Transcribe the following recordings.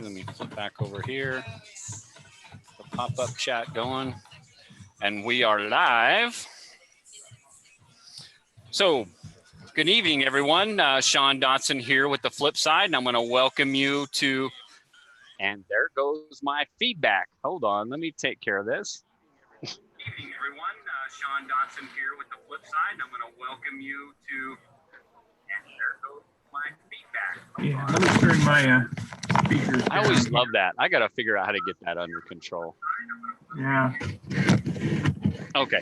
Let me flip back over here. The pop-up chat going. And we are live. So, good evening, everyone. Sean Dodson here with The Flip Side, and I'm going to welcome you to, and there goes my feedback. Hold on, let me take care of this. Good evening, everyone. Sean Dodson here with The Flip Side, and I'm going to welcome you to, and there goes my feedback. Yeah, let me turn my speakers down. I always love that. I got to figure out how to get that under control. Yeah. Okay.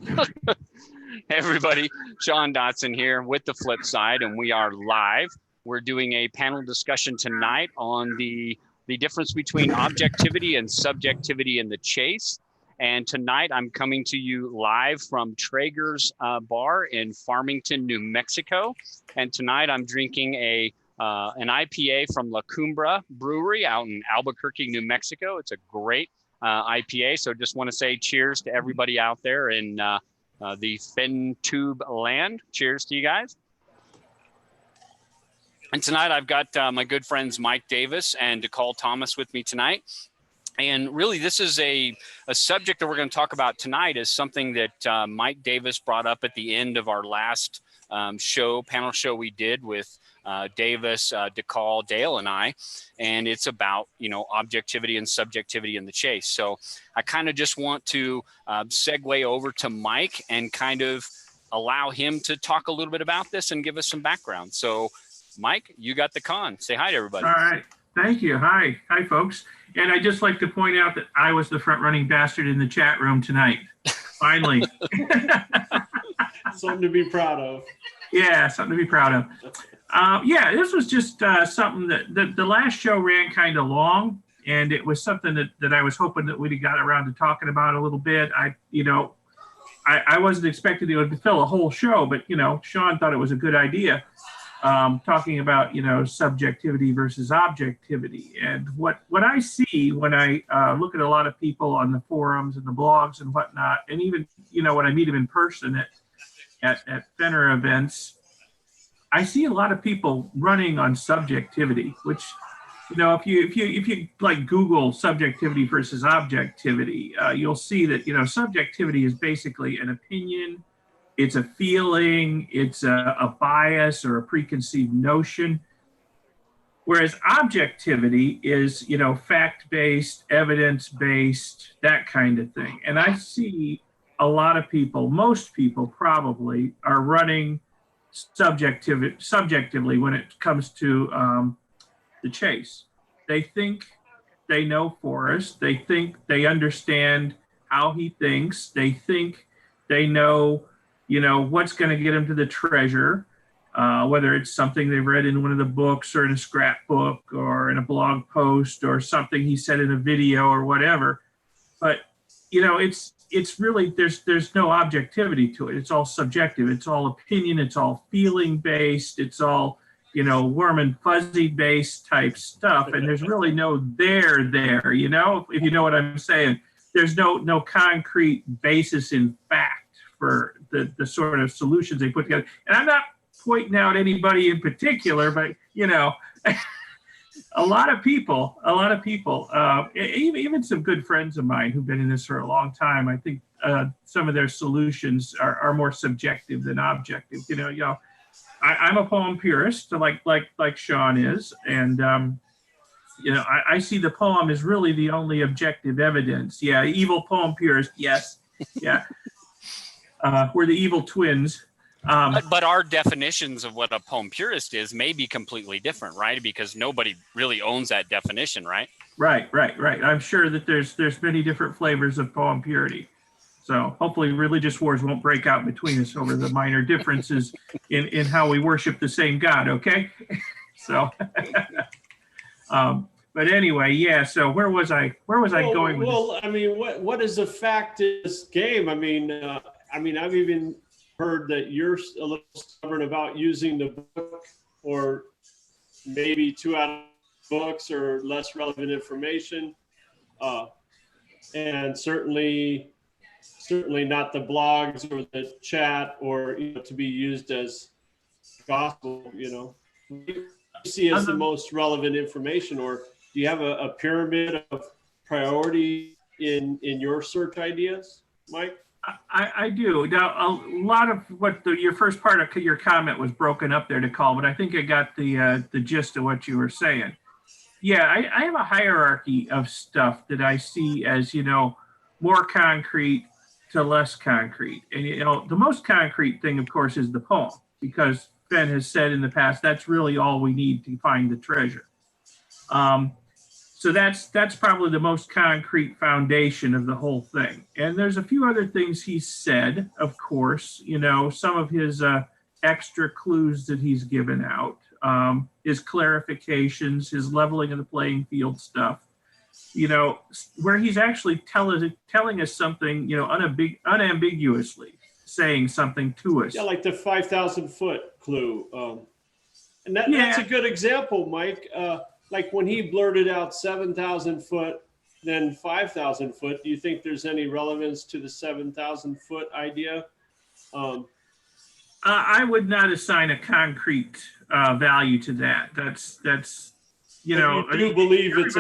Hey everybody, Sean Dodson here with The Flip Side, and we are live. We're doing a panel discussion tonight on the difference between objectivity and subjectivity in the chase. And tonight I'm coming to you live from Traeger's Bar in Farmington, New Mexico. And tonight I'm drinking an IPA from La Cumbra Brewery out in Albuquerque, New Mexico. It's a great IPA. So just want to say cheers to everybody out there in the Fenn Tube land. Cheers to you guys. And tonight I've got my good friends Mike Davis and Decall Thomas with me tonight. And really, this is a subject that we're going to talk about tonight is something that Mike Davis brought up at the end of our last panel show we did with Davis, Decall, Dale, and I. And it's about, objectivity and subjectivity in the chase. So I kind of just want to segue over to Mike and kind of allow him to talk a little bit about this and give us some background. So, Mike, you got the con. Say hi to everybody. All right. Thank you. Hi. Hi, folks. And I'd just like to point out that I was the front-running bastard in the chat room tonight. Finally. Something to be proud of. Yeah, something to be proud of. Yeah, this was just something that the last show ran kind of long, and it was something that I was hoping that we'd got around to talking about a little bit. I wasn't expecting it would fill a whole show, but, Sean thought it was a good idea. Talking about, subjectivity versus objectivity. And what I see when I look at a lot of people on the forums and the blogs and whatnot, and even, when I meet them in person at Fenner events, I see a lot of people running on subjectivity, which, if you like Google subjectivity versus objectivity, you'll see that, subjectivity is basically an opinion. It's a feeling, it's a bias or a preconceived notion. Whereas objectivity is, fact-based, evidence-based, that kind of thing. And I see a lot of people, most people probably, are running subjectively when it comes to the chase. They think they know Forrest. They think they understand how he thinks. They think they know what's going to get them to the treasure, whether it's something they've read in one of the books or in a scrapbook or in a blog post or something he said in a video or whatever. But, it's really, there's no objectivity to it. It's all subjective. It's all opinion. It's all feeling based. It's all, warm and fuzzy based type stuff. And there's really no there, if you know what I'm saying. There's no concrete basis in fact for the sort of solutions they put together. And I'm not pointing out anybody in particular, but, a lot of people, even some good friends of mine who've been in this for a long time, I think some of their solutions are more subjective than objective. I'm a poem purist, like Sean is, and I see the poem as really the only objective evidence. Yeah, evil poem purist, yes, yeah. We're the evil twins. But our definitions of what a poem purist is may be completely different, right? Because nobody really owns that definition, right? Right. I'm sure that there's many different flavors of poem purity. So hopefully religious wars won't break out between us over the minor differences in how we worship the same God, okay? So, but anyway, yeah, so where was I going with this? Well, I mean, what is a fact in this game? I mean, I've even heard that you're a little stubborn about using the book or maybe 2 out of books or less relevant information. And certainly not the blogs or the chat or to be used as gospel, you see as the most relevant information, or you have a pyramid of priority in your search ideas, Mike? I do. Now, a lot of what your first part of your comment was broken up there, Decall, but I think I got the gist of what you were saying. Yeah, I have a hierarchy of stuff that I see as, more concrete to less concrete. And, the most concrete thing, of course, is the poem, because Fenn has said in the past, that's really all we need to find the treasure. So that's probably the most concrete foundation of the whole thing. And there's a few other things he's said, of course, some of his extra clues that he's given out, his clarifications, his leveling of the playing field stuff, where he's actually telling us something, unambiguously saying something to us. Yeah, like the 5,000 foot clue. And that's a good example, Mike. Like when he blurted out 7,000 foot, then 5,000 foot, do you think there's any relevance to the 7,000 foot idea? I would not assign a concrete value to that. That's you do believe it's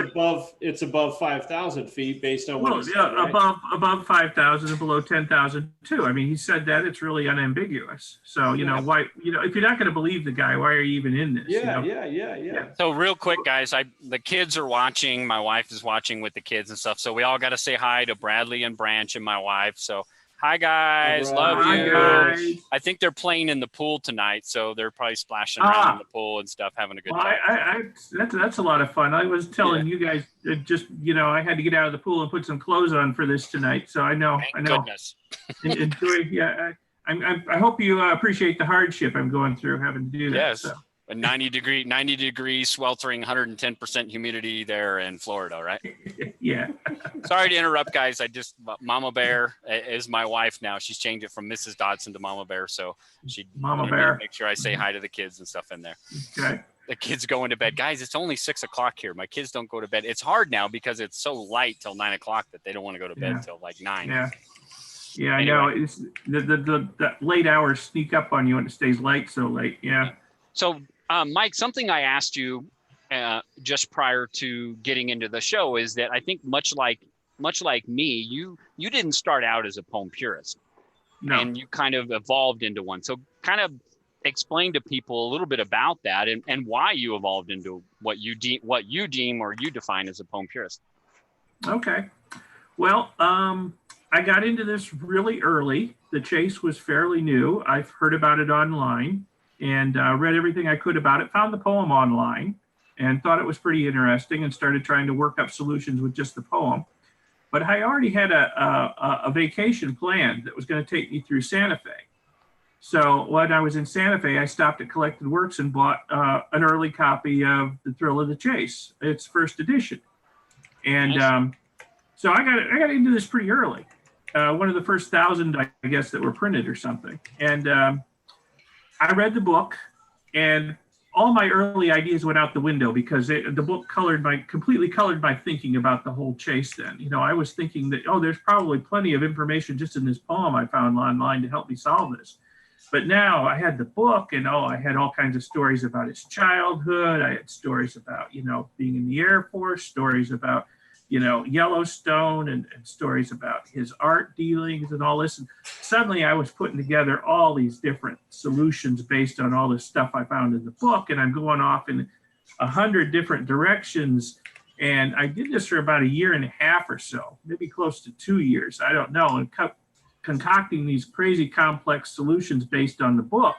above 5,000 feet based on what he said, right? above 5,000 and below 10,000 too. I mean, he said that it's really unambiguous. So why if you're not going to believe the guy, why are you even in this? Yeah. So real quick, guys, the kids are watching. My wife is watching with the kids and stuff. So we all got to say hi to Bradley and Branch and my wife. So hi guys, love you. Guys. I think they're playing in the pool tonight, so they're probably splashing around in the pool and stuff, having a good time. That's a lot of fun. I was telling you guys just I had to get out of the pool and put some clothes on for this tonight, so I know. Goodness. Enjoy. Yeah, I hope you appreciate the hardship I'm going through having to do that. Yes. So. A 90 degree sweltering, 110% humidity there in Florida, right? Yeah. Sorry to interrupt, guys. Mama Bear is my wife now. She's changed it from Mrs. Dodson to Mama Bear, so she Mama Bear. Make sure I say hi to the kids and stuff in there. Okay. The kids going to bed, guys. It's only 6 o'clock here. My kids don't go to bed. It's hard now because it's so light till 9 o'clock that they don't want to go to bed till like 9. Yeah. Yeah, anyway. I know. It's the late hours sneak up on you when it stays light so late. Yeah. So. Mike, something I asked you just prior to getting into the show is that I think much like me, you didn't start out as a poem purist, and you kind of evolved into one. So kind of explain to people a little bit about that and why you evolved into what you deem or you define as a poem purist. Okay, well, I got into this really early. The chase was fairly new. I've heard about it online. And read everything I could about it, found the poem online and thought it was pretty interesting and started trying to work up solutions with just the poem. But I already had a vacation planned that was going to take me through Santa Fe. So when I was in Santa Fe, I stopped at Collected Works and bought an early copy of The Thrill of the Chase, its first edition. And so I got into this pretty early. One of the first 1,000, I guess, that were printed or something. And I read the book, and all my early ideas went out the window because the book completely colored my thinking about the whole chase. Then, I was thinking that there's probably plenty of information just in this poem I found online to help me solve this. But now I had the book, and I had all kinds of stories about his childhood. I had stories about being in the Air Force, stories about Yellowstone, and stories about his art dealings and all this. And suddenly I was putting together all these different solutions based on all this stuff I found in the book. And I'm going off in 100 different directions. And I did this for about 1.5 years or so, maybe close to 2 years. I don't know. And kept concocting these crazy complex solutions based on the book.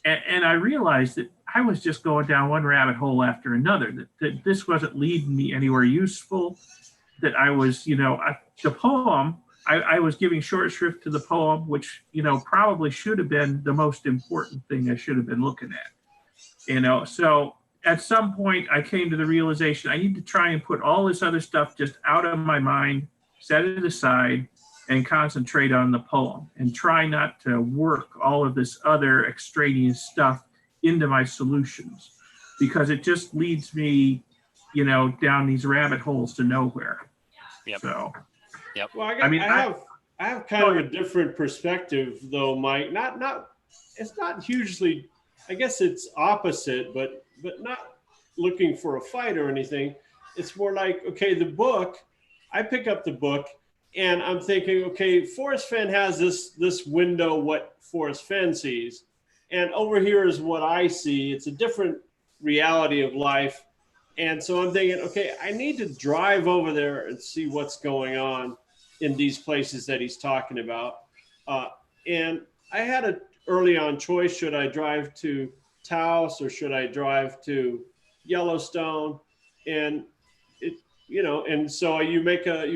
And I realized that I was just going down one rabbit hole after another, that this wasn't leading me anywhere useful, that I was, the poem, I was giving short shrift to the poem, which, probably should have been the most important thing I should have been looking at, So at some point I came to the realization I need to try and put all this other stuff just out of my mind, set it aside, and concentrate on the poem and try not to work all of this other extraneous stuff into my solutions, because it just leads me, down these rabbit holes to nowhere. Yep. So, yep. Well, I have kind of a different perspective though, Mike. It's not hugely, I guess it's opposite, but not looking for a fight or anything. it's more like, okay, the book, I pick up the book and I'm thinking, okay, Forrest Fenn has this window, what Forrest Fenn sees. And over here is what I see. It's a different reality of life. And so I'm thinking, okay, I need to drive over there and see what's going on in these places that he's talking about. And I had an early on choice. Should I drive to Taos or should I drive to Yellowstone? And it, you know, and so you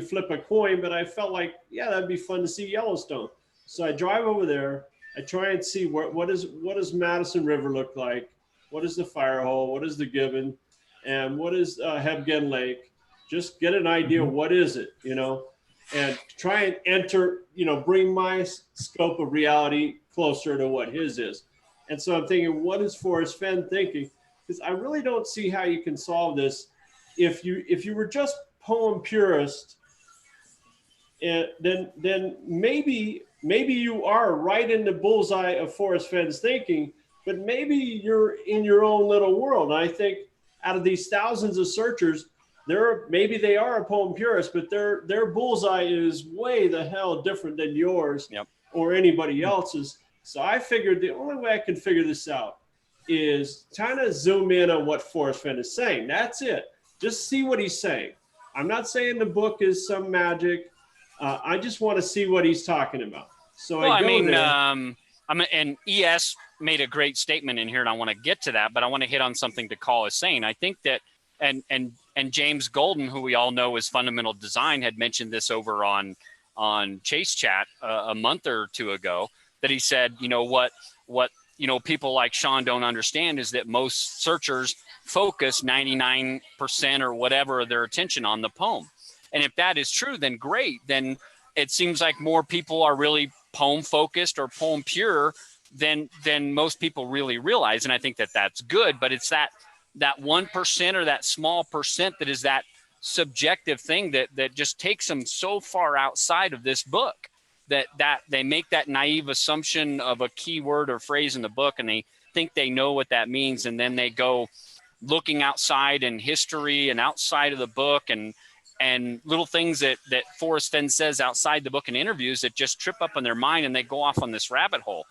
flip a coin, but I felt like, yeah, that'd be fun to see Yellowstone. So I drive over there. I try and see what does Madison River look like? What is the Fire Hole? What is the Gibbon? And what is Hebgen Lake? Just get an idea. What is it, you know, and try and enter, you know, bring my scope of reality closer to what his is. And so I'm thinking, what is Forrest Fenn thinking? Because I really don't see how you can solve this if you were just poem purist. And then maybe you are right in the bullseye of Forrest Fenn's thinking, but maybe you're in your own little world. And I think out of these thousands of searchers, maybe they are a poem purist, but their bullseye is way the hell different than yours or anybody else's. So I figured the only way I can figure this out is kind of zoom in on what Forrest Fenn is saying. That's it. Just see what he's saying. I'm not saying the book is some magic. I just want to see what he's talking about. So and ES made a great statement in here, and I want to get to that, but I want to hit on something Decall is saying. I think that, and James Golden, who we all know is Fundamental Design, had mentioned this over on Chase Chat a month or two ago, that he said, you know, what you know, people like Sean don't understand is that most searchers focus 99% or whatever of their attention on the poem. And if that is true, then great. Then it seems like more people are really poem focused or poem pure than most people really realize. And I think that that's good, but it's that 1% or that small percent that is that subjective thing that just takes them so far outside of this book that they make that naive assumption of a keyword or phrase in the book, and they think they know what that means. And then they go looking outside in history and outside of the book and little things that Forrest Fenn says outside the book in interviews that just trip up in their mind, and they go off on this rabbit hole.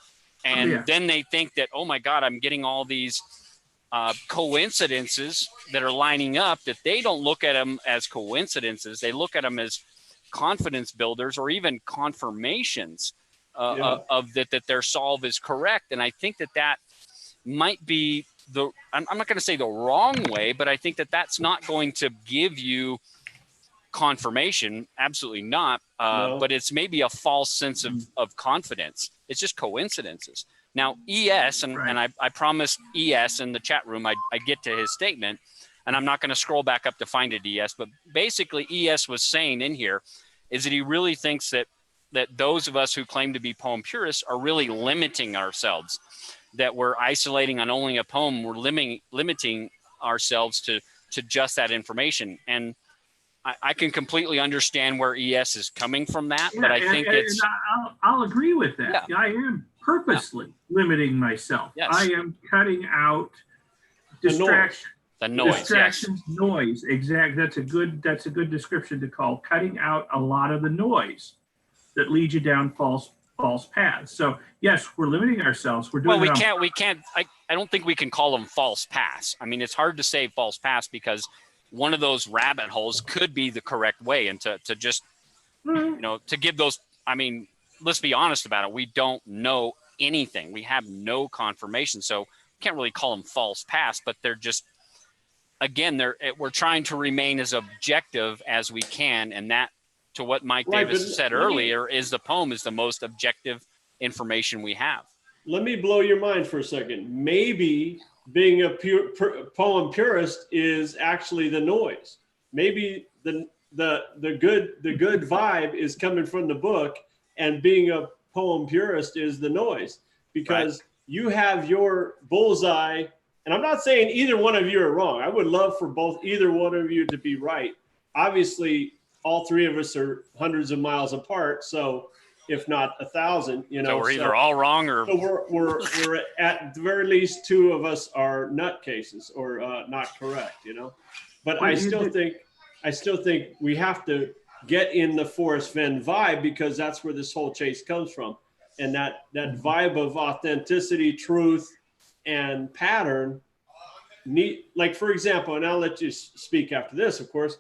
And then they think that, oh my God, I'm getting all these coincidences that are lining up, that they don't look at them as coincidences. They look at them as confidence builders or even confirmations of that their solve is correct. And I think that might be I'm not going to say the wrong way, but I think that that's not going to give you confirmation. Absolutely not. No. But it's maybe a false sense of confidence. It's just coincidences. Now, ES, and I promised ES in the chat room, I get to his statement, and I'm not going to scroll back up to find it, ES, but basically ES was saying in here is that he really thinks that those of us who claim to be poem purists are really limiting ourselves, that we're isolating on only a poem, we're limiting ourselves to just that information. And I can completely understand where ES is coming from that, but I think I'll agree with that. Yeah. I am purposely limiting myself. Yes. I am cutting out distraction. The noise. Distractions, yes. Noise. Exactly. That's a good description to call. Cutting out a lot of the noise that leads you down false paths. So yes, we're limiting ourselves. We're doing. Well, we can't. I don't think we can call them false paths. I mean, it's hard to say false paths because one of those rabbit holes could be the correct way, and to just to give those. I mean, let's be honest about it. We don't know anything. We have no confirmation, so we can't really call them false paths. But they're just, again, we're trying to remain as objective as we can, and that, to what Mike Davis said earlier, is the poem is the most objective information we have. Let me blow your mind for a second. Maybe being a poem purist is actually the noise. Maybe the good vibe is coming from the book, and being a poem purist is the noise, because you have your bullseye. And I'm not saying either one of you are wrong. I would love for either one of you to be right. Obviously, all three of us are hundreds of miles apart, so if not 1,000, So we're either all wrong or. So we're at the very least, two of us are nutcases or not correct, But I still think we have to get in the Forrest Fenn vibe, because that's where this whole chase comes from. And that vibe of authenticity, truth, and pattern like, for example, and I'll let you speak after this, of course,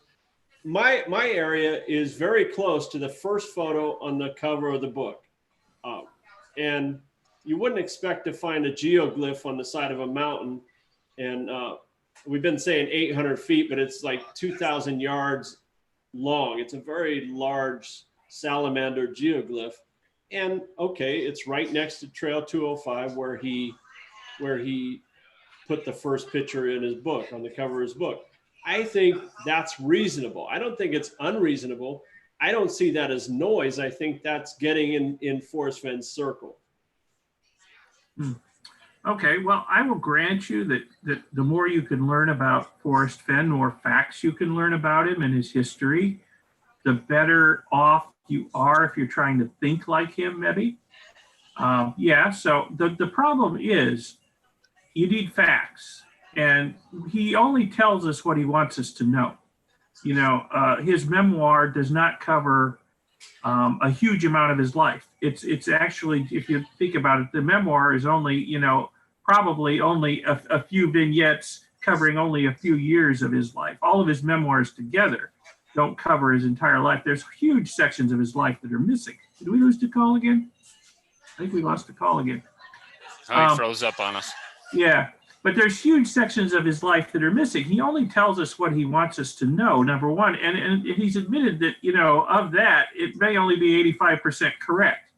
my area is very close to the first photo on the cover of the book. And you wouldn't expect to find a geoglyph on the side of a mountain. And we've been saying 800 feet, but it's like 2,000 yards long. It's a very large salamander geoglyph. And okay, it's right next to Trail 205 where he put the first picture in his book, on the cover of his book. I think that's reasonable. I don't think it's unreasonable. I don't see that as noise. I think that's getting in Forrest Fenn's circle. Okay, well, I will grant you that the more you can learn about Forrest Fenn, the more facts you can learn about him and his history, the better off you are if you're trying to think like him, maybe. Yeah, so the problem is you need facts, and he only tells us what he wants us to know. You know, his memoir does not cover a huge amount of his life. It's actually, if you think about it, the memoir is only, you know, probably only a few vignettes covering only a few years of his life. All of his memoirs together don't cover his entire life. There's huge sections of his life that are missing. Did we lose Decall again? I think we lost Decall again. Oh, he froze up on us. Yeah, but there's huge sections of his life that are missing. He only tells us what he wants us to know, number one. And he's admitted that, you know, of that, it may only be 85% correct.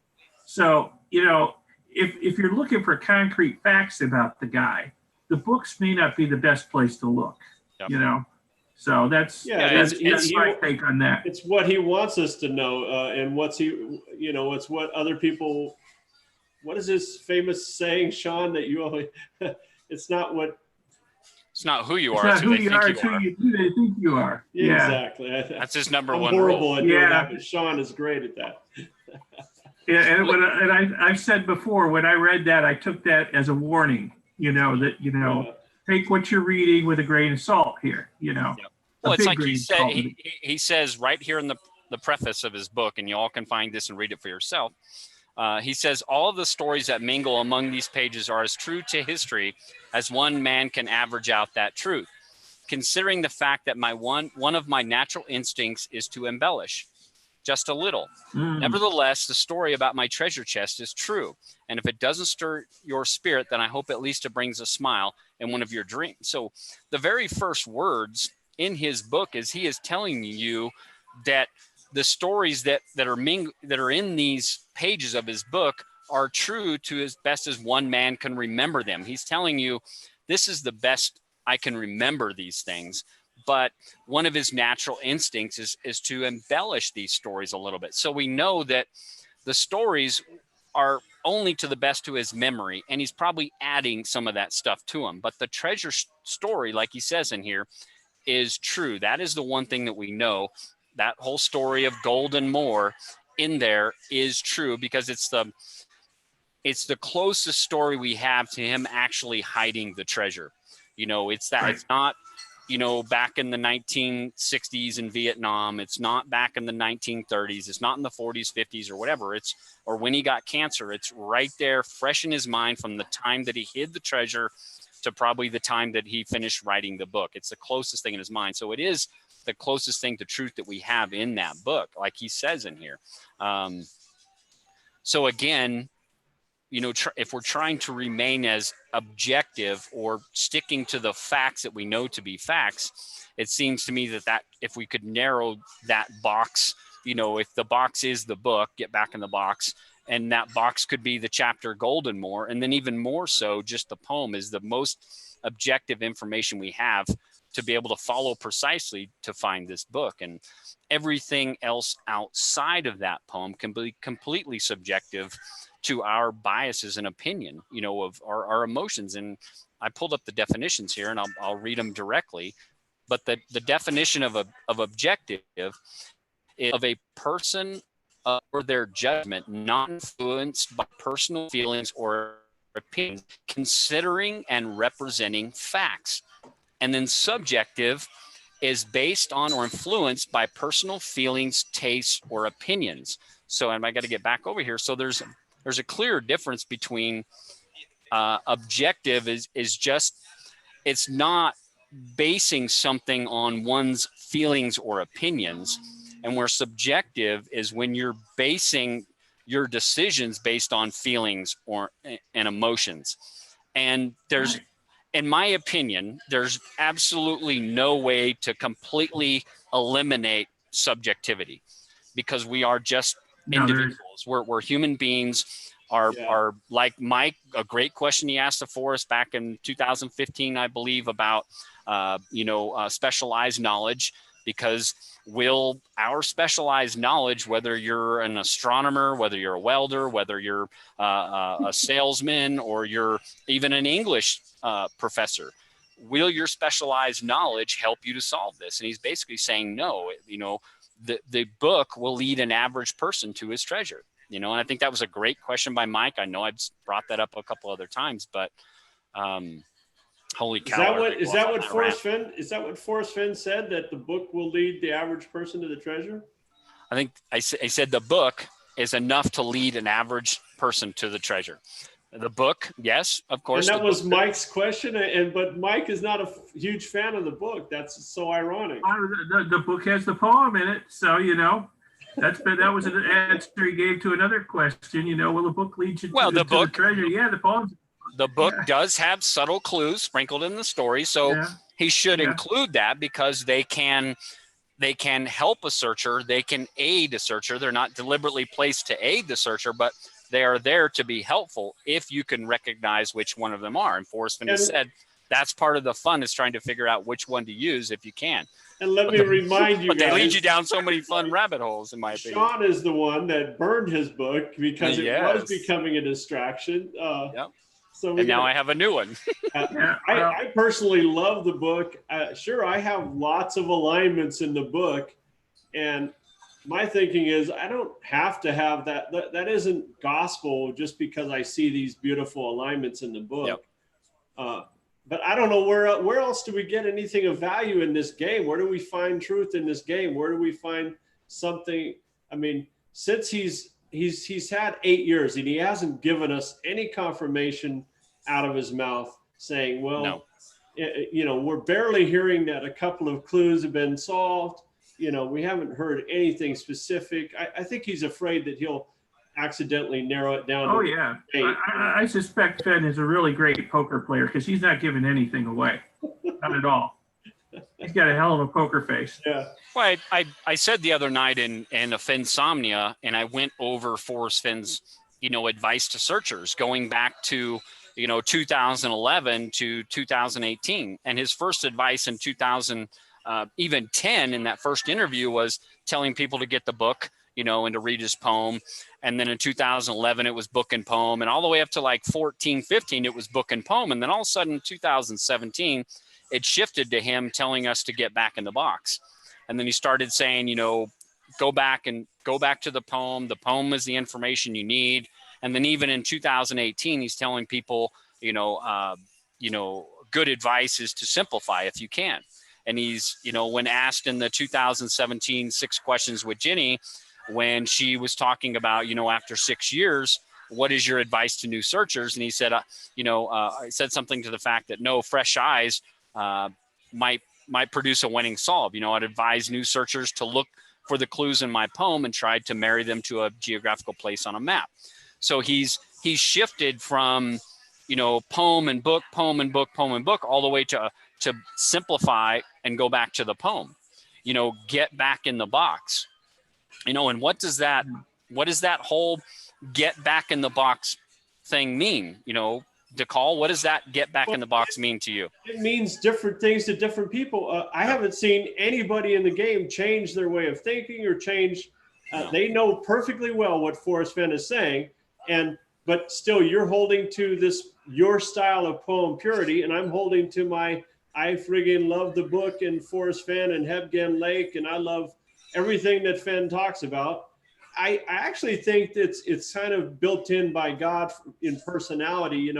So, you know, if you're looking for concrete facts about the guy, the books may not be the best place to look, you know? So that's my take on that. It's what he wants us to know, and what's he, you know, it's what other people. What is this famous saying, Sean? That you always, it's not who you are. It's not who you are. It's who they think you are. Yeah. Exactly. That's his number one horrible rule. at doing that, but Sean is great at that. Yeah, and I've said before, when I read that, I took that as a warning. You know that take what you're reading with a grain of salt here. You know. Yep. Well, it's like he says right here in the preface of his book, and you all can find this and read it for yourself. He says, all of the stories that mingle among these pages are as true to history as one man can average out that truth. Considering the fact that one of my natural instincts is to embellish just a little. Nevertheless, the story about my treasure chest is true. And if it doesn't stir your spirit, then I hope at least it brings a smile in one of your dreams. So the very first words in his book is he is telling you that the stories that are in these pages of his book are true to as best as one man can remember them. He's telling you, this is the best I can remember these things. But one of his natural instincts is to embellish these stories a little bit. So we know that the stories are only to the best to his memory, and he's probably adding some of that stuff to them. But the treasure story, like he says in here, is true. That is the one thing that we know. That whole story of gold and more in there is true, because it's the closest story we have to him actually hiding the treasure. You know, it's that. Right. It's not, you know, back in the 1960s in Vietnam. It's not back in the 1930s. It's not in the 40s, 50s, or whatever. Or when he got cancer. It's right there, fresh in his mind from the time that he hid the treasure to probably the time that he finished writing the book. It's the closest thing in his mind. So it is the closest thing to truth that we have in that book, like he says in here. So again, you know, if we're trying to remain as objective or sticking to the facts that we know to be facts, it seems to me that if we could narrow that box, you know, if the box is the book, get back in the box, and that box could be the chapter Gold and More, and then even more so, just the poem is the most objective information we have to be able to follow precisely to find this book. And everything else outside of that poem can be completely subjective to our biases and opinion, you know, of our emotions. And I pulled up the definitions here, and I'll read them directly. But the definition of objective is of a person or their judgment not influenced by personal feelings or opinions, considering and representing facts. And then subjective is based on or influenced by personal feelings, tastes, or opinions. So, and I got to get back over here. So there's a clear difference between objective is just, it's not basing something on one's feelings or opinions, and where subjective is when you're basing your decisions based on feelings and emotions. And there's, in my opinion, there's absolutely no way to completely eliminate subjectivity, because we are just individuals. We're human beings. Are like Mike, a great question he asked for us back in 2015, I believe, about specialized knowledge, because will our specialized knowledge, whether you're an astronomer, whether you're a welder, whether you're a salesman, or you're even an English professor, will your specialized knowledge help you to solve this? And he's basically saying no. The book will lead an average person to his treasure. And I think that was a great question by Mike. I know I've brought that up a couple other times, but holy cow! Is that what Forrest Fenn? Is that what Forrest Fenn said, that the book will lead the average person to the treasure? I think I said the book is enough to lead an average person to the treasure. The book, yes, of course. And that was Mike's question, but Mike is not a huge fan of the book. That's so ironic. The book has the poem in it, so that was an answer he gave to another question. Will the book lead you to the treasure? Yeah, the poems. The book does have subtle clues sprinkled in the story, so he should include that, because they can help a searcher. They can aid a searcher. They're not deliberately placed to aid the searcher, but they are there to be helpful if you can recognize which one of them are. And Forrest Fenn has said that's part of the fun, is trying to figure out which one to use if you can. And let me remind you, but they lead you down so many fun rabbit holes, in my opinion. Sean is the one that burned his book because it was becoming a distraction. Now I have a new one. I personally love the book. Sure, I have lots of alignments in the book, and my thinking is I don't have to have that. That isn't gospel just because I see these beautiful alignments in the book. But I don't know where else do we get anything of value in this game? Where do we find truth in this game? Where do we find something? I mean, since he's had 8 years and he hasn't given us any confirmation out of his mouth saying, we're barely hearing that a couple of clues have been solved. We haven't heard anything specific. I think he's afraid that he'll accidentally narrow it down. Oh, yeah. I suspect Fenn is a really great poker player, because he's not giving anything away. Not at all. He's got a hell of a poker face. Yeah. Well, I said the other night in a Fennsomnia, and I went over Forrest Fenn's, advice to searchers going back to, 2011 to 2018. And his first advice in 2010 in that first interview was telling people to get the book, and to read his poem. And then in 2011, it was book and poem. And all the way up to like 14, 15, it was book and poem. And then all of a sudden, 2017, it shifted to him telling us to get back in the box. And then he started saying, go back to the poem. The poem is the information you need. And then even in 2018, he's telling people, good advice is to simplify if you can. And he's, when asked in the 2017 6 Questions with Jenny, when she was talking about, after 6 years, what is your advice to new searchers? And he said, I said something to the fact that no, fresh eyes might produce a winning solve. I'd advise new searchers to look for the clues in my poem and try to marry them to a geographical place on a map. So he's shifted from, poem and book, all the way to simplify and go back to the poem, get back in the box. And what does that whole get back in the box thing mean? Decall, what does that get back in the box mean to you? It means different things to different people. I haven't seen anybody in the game change their way of thinking or change. They know perfectly well what Forrest Fenn is saying, but still you're holding to your style of poem purity, and I'm holding to I friggin' love the book and Forrest Fenn and Hebgen Lake, and I love everything that Fenn talks about. I actually think that it's kind of built in by God in personality.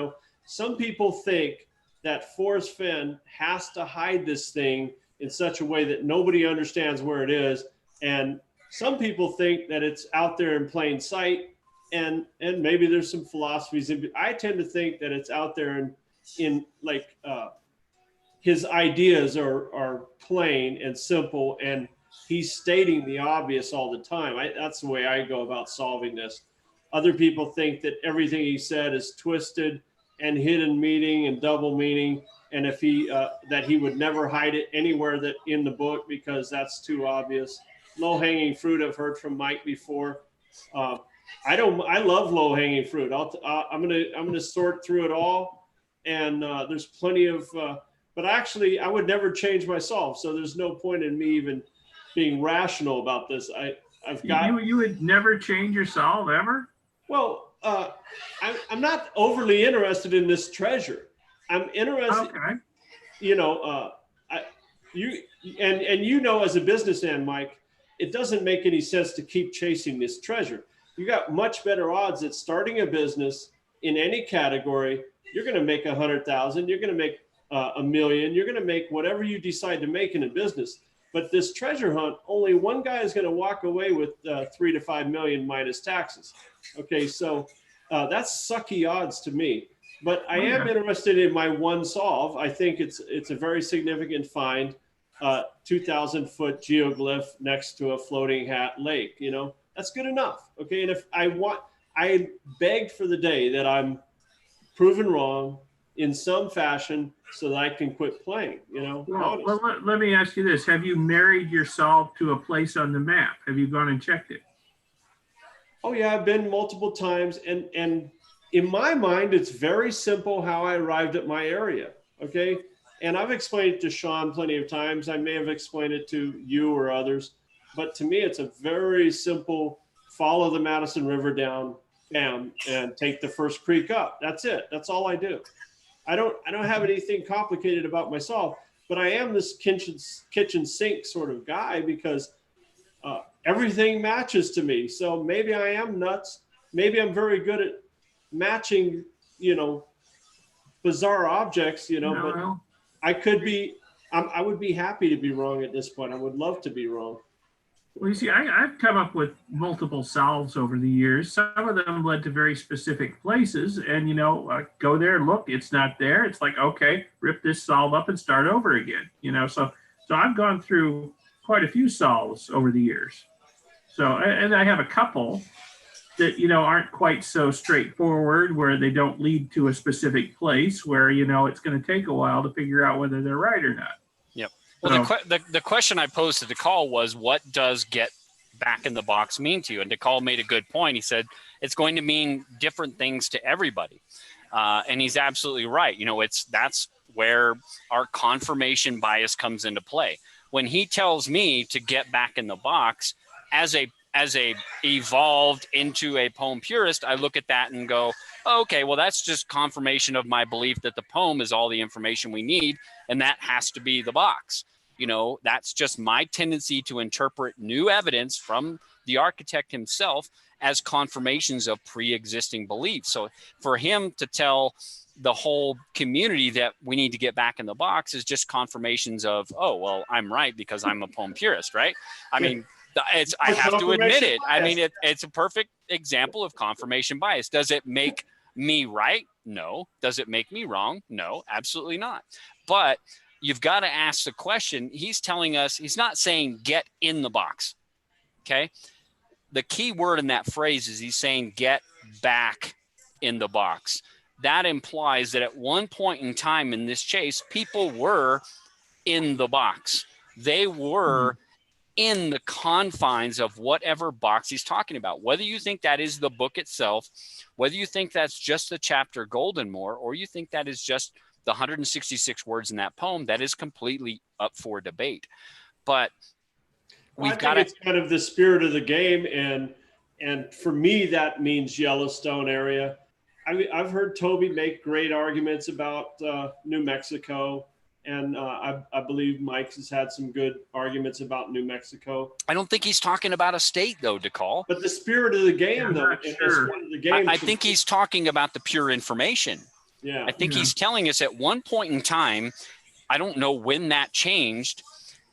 Some people think that Forrest Fenn has to hide this thing in such a way that nobody understands where it is. And some people think that it's out there in plain sight, and maybe there's some philosophies. I tend to think that it's out there in like his ideas are plain and simple, and he's stating the obvious all the time. That's the way I go about solving this. Other people think that everything he said is twisted and hidden meaning and double meaning, and if he that he would never hide it anywhere that in the book because that's too obvious. Low-hanging fruit, I've heard from Mike before. I love low-hanging fruit. I'm gonna sort through it all, and there's plenty of. But actually, I would never change myself, so there's no point in me even being rational about this. I've got. You would never change yourself ever? Well, I'm not overly interested in this treasure. I'm interested. Okay. You know, you know, as a businessman, Mike, it doesn't make any sense to keep chasing this treasure. You got much better odds at starting a business in any category. You're going to make 100,000. You're going to make $1 million. You're going to make whatever you decide to make in a business. But this treasure hunt, only one guy is going to walk away with 3 to 5 million minus taxes. Okay, so that's sucky odds to me. But I am interested in my one solve. I think it's a very significant find. 2,000 foot geoglyph next to a floating hat lake. You know, that's good enough. Okay, and if I begged for the day that I'm proven wrong in some fashion so that I can quit playing, you know. Well, let me ask you this. Have you married yourself to a place on the map? Have you gone and checked it? Oh yeah, I've been multiple times, and in my mind, it's very simple how I arrived at my area, okay? And I've explained it to Sean plenty of times. I may have explained it to you or others, but to me, it's a very simple, follow the Madison River down, bam, and take the first creek up. That's it. That's all I do. I don't have anything complicated about myself, but I am this kitchen sink sort of guy because everything matches to me. So maybe I am nuts. Maybe I'm very good at matching, you know, bizarre objects, you know, but I could be, I would be happy to be wrong at this point. I would love to be wrong. Well, you see, I've come up with multiple solves over the years. Some of them led to very specific places, and, you know, go there, look, it's not there. It's like, okay, rip this solve up and start over again, you know. So I've gone through quite a few solves over the years. So, and I have a couple that, you know, aren't quite so straightforward, where they don't lead to a specific place where, you know, it's going to take a while to figure out whether they're right or not. Yep. Well, the question I posed to Decall was, what does get back in the box mean to you? And Decall made a good point. He said, it's going to mean different things to everybody. And he's absolutely right. You know, that's where our confirmation bias comes into play. When he tells me to get back in the box as a evolved into a poem purist, I look at that and go, oh, okay, well, that's just confirmation of my belief that the poem is all the information we need, and that has to be the box. You know, that's just my tendency to interpret new evidence from the architect himself as confirmations of pre-existing beliefs. So for him to tell the whole community that we need to get back in the box is just confirmations of, oh, well, I'm right because I'm a poem purist, right? I mean, I have to admit it. I mean, it's a perfect example of confirmation bias. Does it make me right? No. Does it make me wrong? No, absolutely not. But you've got to ask the question. He's telling us, he's not saying get in the box. Okay. The key word in that phrase is he's saying get back in the box. That implies that at one point in time in this chase, people were in the box. They were in the confines of whatever box he's talking about. Whether you think that is the book itself, whether you think that's just the chapter Goldenmore, or you think that is just the 166 words in that poem, that is completely up for debate. But we've got to. It's kind of the spirit of the game, and for me, that means Yellowstone area. I've heard Toby make great arguments about New Mexico. And I believe Mike has had some good arguments about New Mexico. I don't think he's talking about a state, though, Decall. But the spirit of the game, though, sure. The game. I think he's talking about the pure information. Yeah. I think he's telling us at one point in time, I don't know when that changed,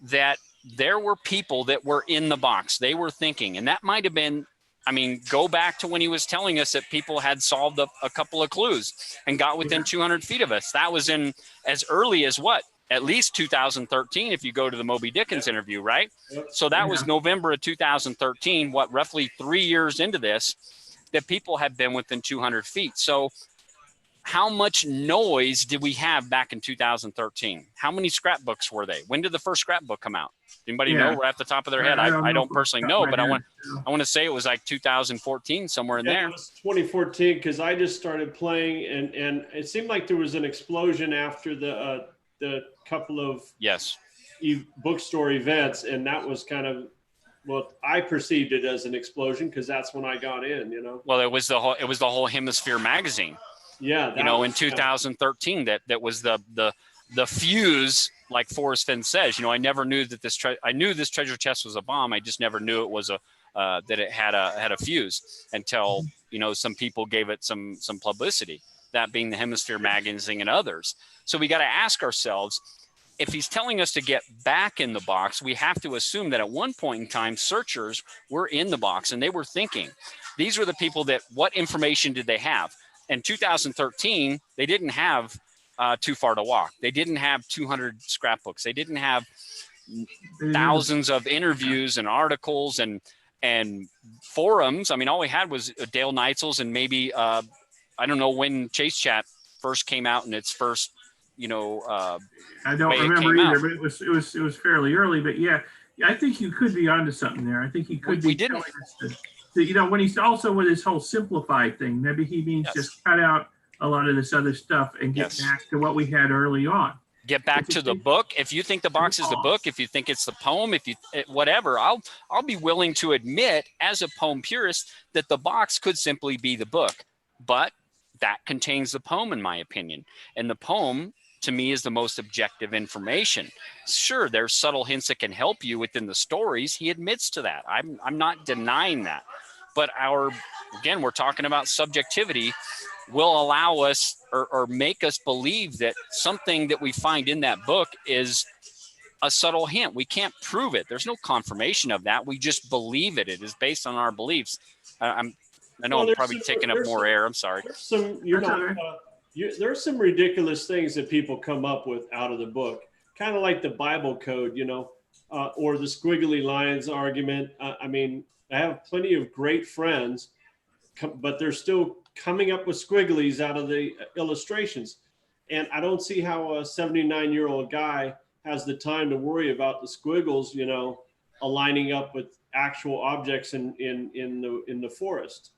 that there were people that were in the box. They were thinking, and that might have been, I mean, go back to when he was telling us that people had solved a couple of clues and got within 200 feet of us. That was in as early as what? At least 2013, if you go to the Moby Dickens interview, right? So that was November of 2013, what, roughly 3 years into this, that people had been within 200 feet. So how much noise did we have back in 2013? How many scrapbooks were they? When did the first scrapbook come out? Anybody know right off the top of their head? I don't personally know, but I want to say it was like 2014, somewhere in there. It was 2014 because I just started playing, and it seemed like there was an explosion after the couple of bookstore events, and that was kind of, well, I perceived it as an explosion because that's when I got in, you know. Well, it was the whole Hemisphere magazine. Yeah, you know, in 2013, that was the fuse, like Forrest Fenn says. You know, I never knew that I knew this treasure chest was a bomb. I just never knew it was that it had a fuse until, you know, some people gave it some publicity. That being the Hemisphere magazine and others. So we got to ask ourselves, if he's telling us to get back in the box, we have to assume that at one point in time, searchers were in the box and they were thinking. These were the people that, what information did they have? In 2013, they didn't have Too Far to Walk. They didn't have 200 scrapbooks. They didn't have thousands of interviews and articles and forums. I mean, all we had was Dale Neitzel's and maybe, I don't know when Chase Chat first came out in its first, you know, I don't remember either, but it was fairly early. But yeah, I think you could be onto something there. I think he could be telling us that, you know, when he's also with his whole simplified thing, maybe he means just cut out a lot of this other stuff and get back to what we had early on. Get back to the book. If you think the box is the book, if you think it's the poem, if you whatever, I'll be willing to admit as a poem purist that the box could simply be the book, but that contains the poem in my opinion. And the poem to me is the most objective information. Sure, there's subtle hints that can help you within the stories. He admits to that. I'm not denying that. But again, we're talking about subjectivity will allow us or make us believe that something that we find in that book is a subtle hint. We can't prove it. There's no confirmation of that. We just believe it. It is based on our beliefs. I know I'm probably taking up more air. I'm sorry. There's some ridiculous things that people come up with out of the book, kind of like the Bible code, you know, or the squiggly lines argument. I mean, I have plenty of great friends, but they're still coming up with squigglies out of the illustrations. And I don't see how a 79-year-old guy has the time to worry about the squiggles, you know, aligning up with actual objects in the forest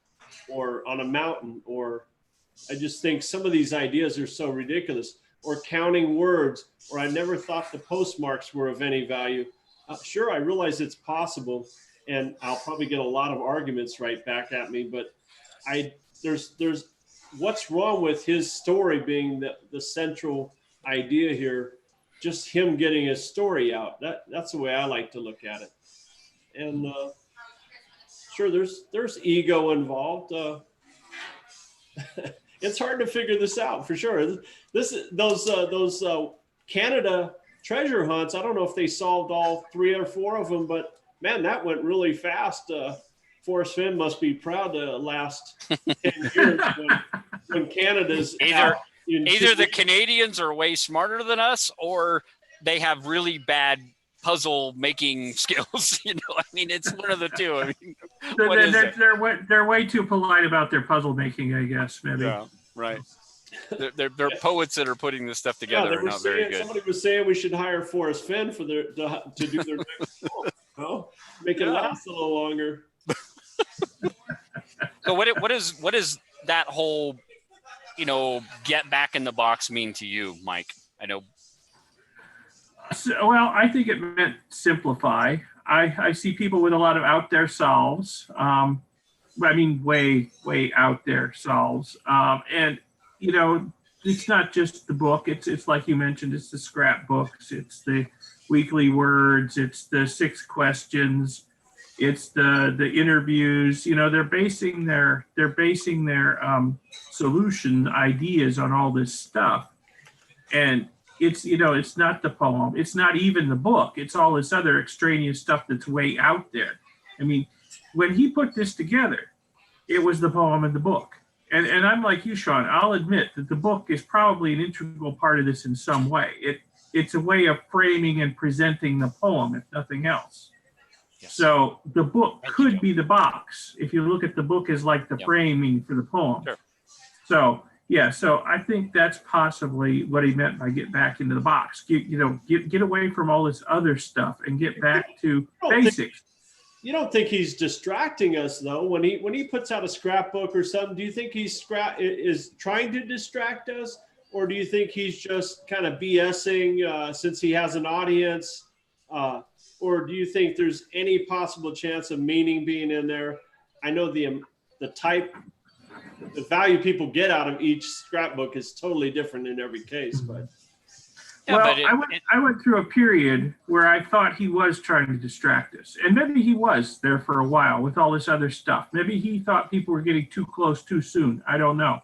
or on a mountain. Or I just think some of these ideas are so ridiculous. Or counting words, or I never thought the postmarks were of any value. Sure, I realize it's possible, and I'll probably get a lot of arguments right back at me, but there's what's wrong with his story being the central idea here, just him getting his story out. That's the way I like to look at it. And sure, there's ego involved. It's hard to figure this out for sure. Those Canada treasure hunts, I don't know if they solved all 3 or 4 of them, but man, that went really fast. Forrest Fenn must be proud to last 10 years when Canada's either the Canadians are way smarter than us, or they have really bad puzzle making skills. You know, I mean, it's one of the two. I mean, they're way too polite about their puzzle making, I guess. Maybe. Yeah, right. They're poets that are putting this stuff together. Not very good. Somebody was saying we should hire Forrest Fenn to do their next book. Well, make it last a little longer. So what is that whole, you know, get back in the box mean to you, Mike? I know. So, well, I think it meant simplify. I see people with a lot of out there solves. I mean, way out there solves. And, you know, it's not just the book. It's like you mentioned, it's the scrapbooks. It's the weekly words. It's the 6 questions. It's the interviews. You know, they're basing their solution ideas on all this stuff. And it's, you know, it's not the poem. It's not even the book. It's all this other extraneous stuff that's way out there. I mean, when he put this together, it was the poem and the book. And I'm like you, Sean. I'll admit that the book is probably an integral part of this in some way. It's a way of framing and presenting the poem, if nothing else. Yes. So the book could be the box if you look at the book as like the framing for the poem. Sure. So yeah, so I think that's possibly what he meant by get back into the box. Get away from all this other stuff and get back to basics. You don't think he's distracting us though when he puts out a scrapbook or something? Do you think he's is trying to distract us, or do you think he's just kind of BSing since he has an audience, or do you think there's any possible chance of meaning being in there? I know the value people get out of each scrapbook is totally different in every case, but. Yeah, well, I went through a period where I thought he was trying to distract us. And maybe he was there for a while with all this other stuff. Maybe he thought people were getting too close too soon. I don't know.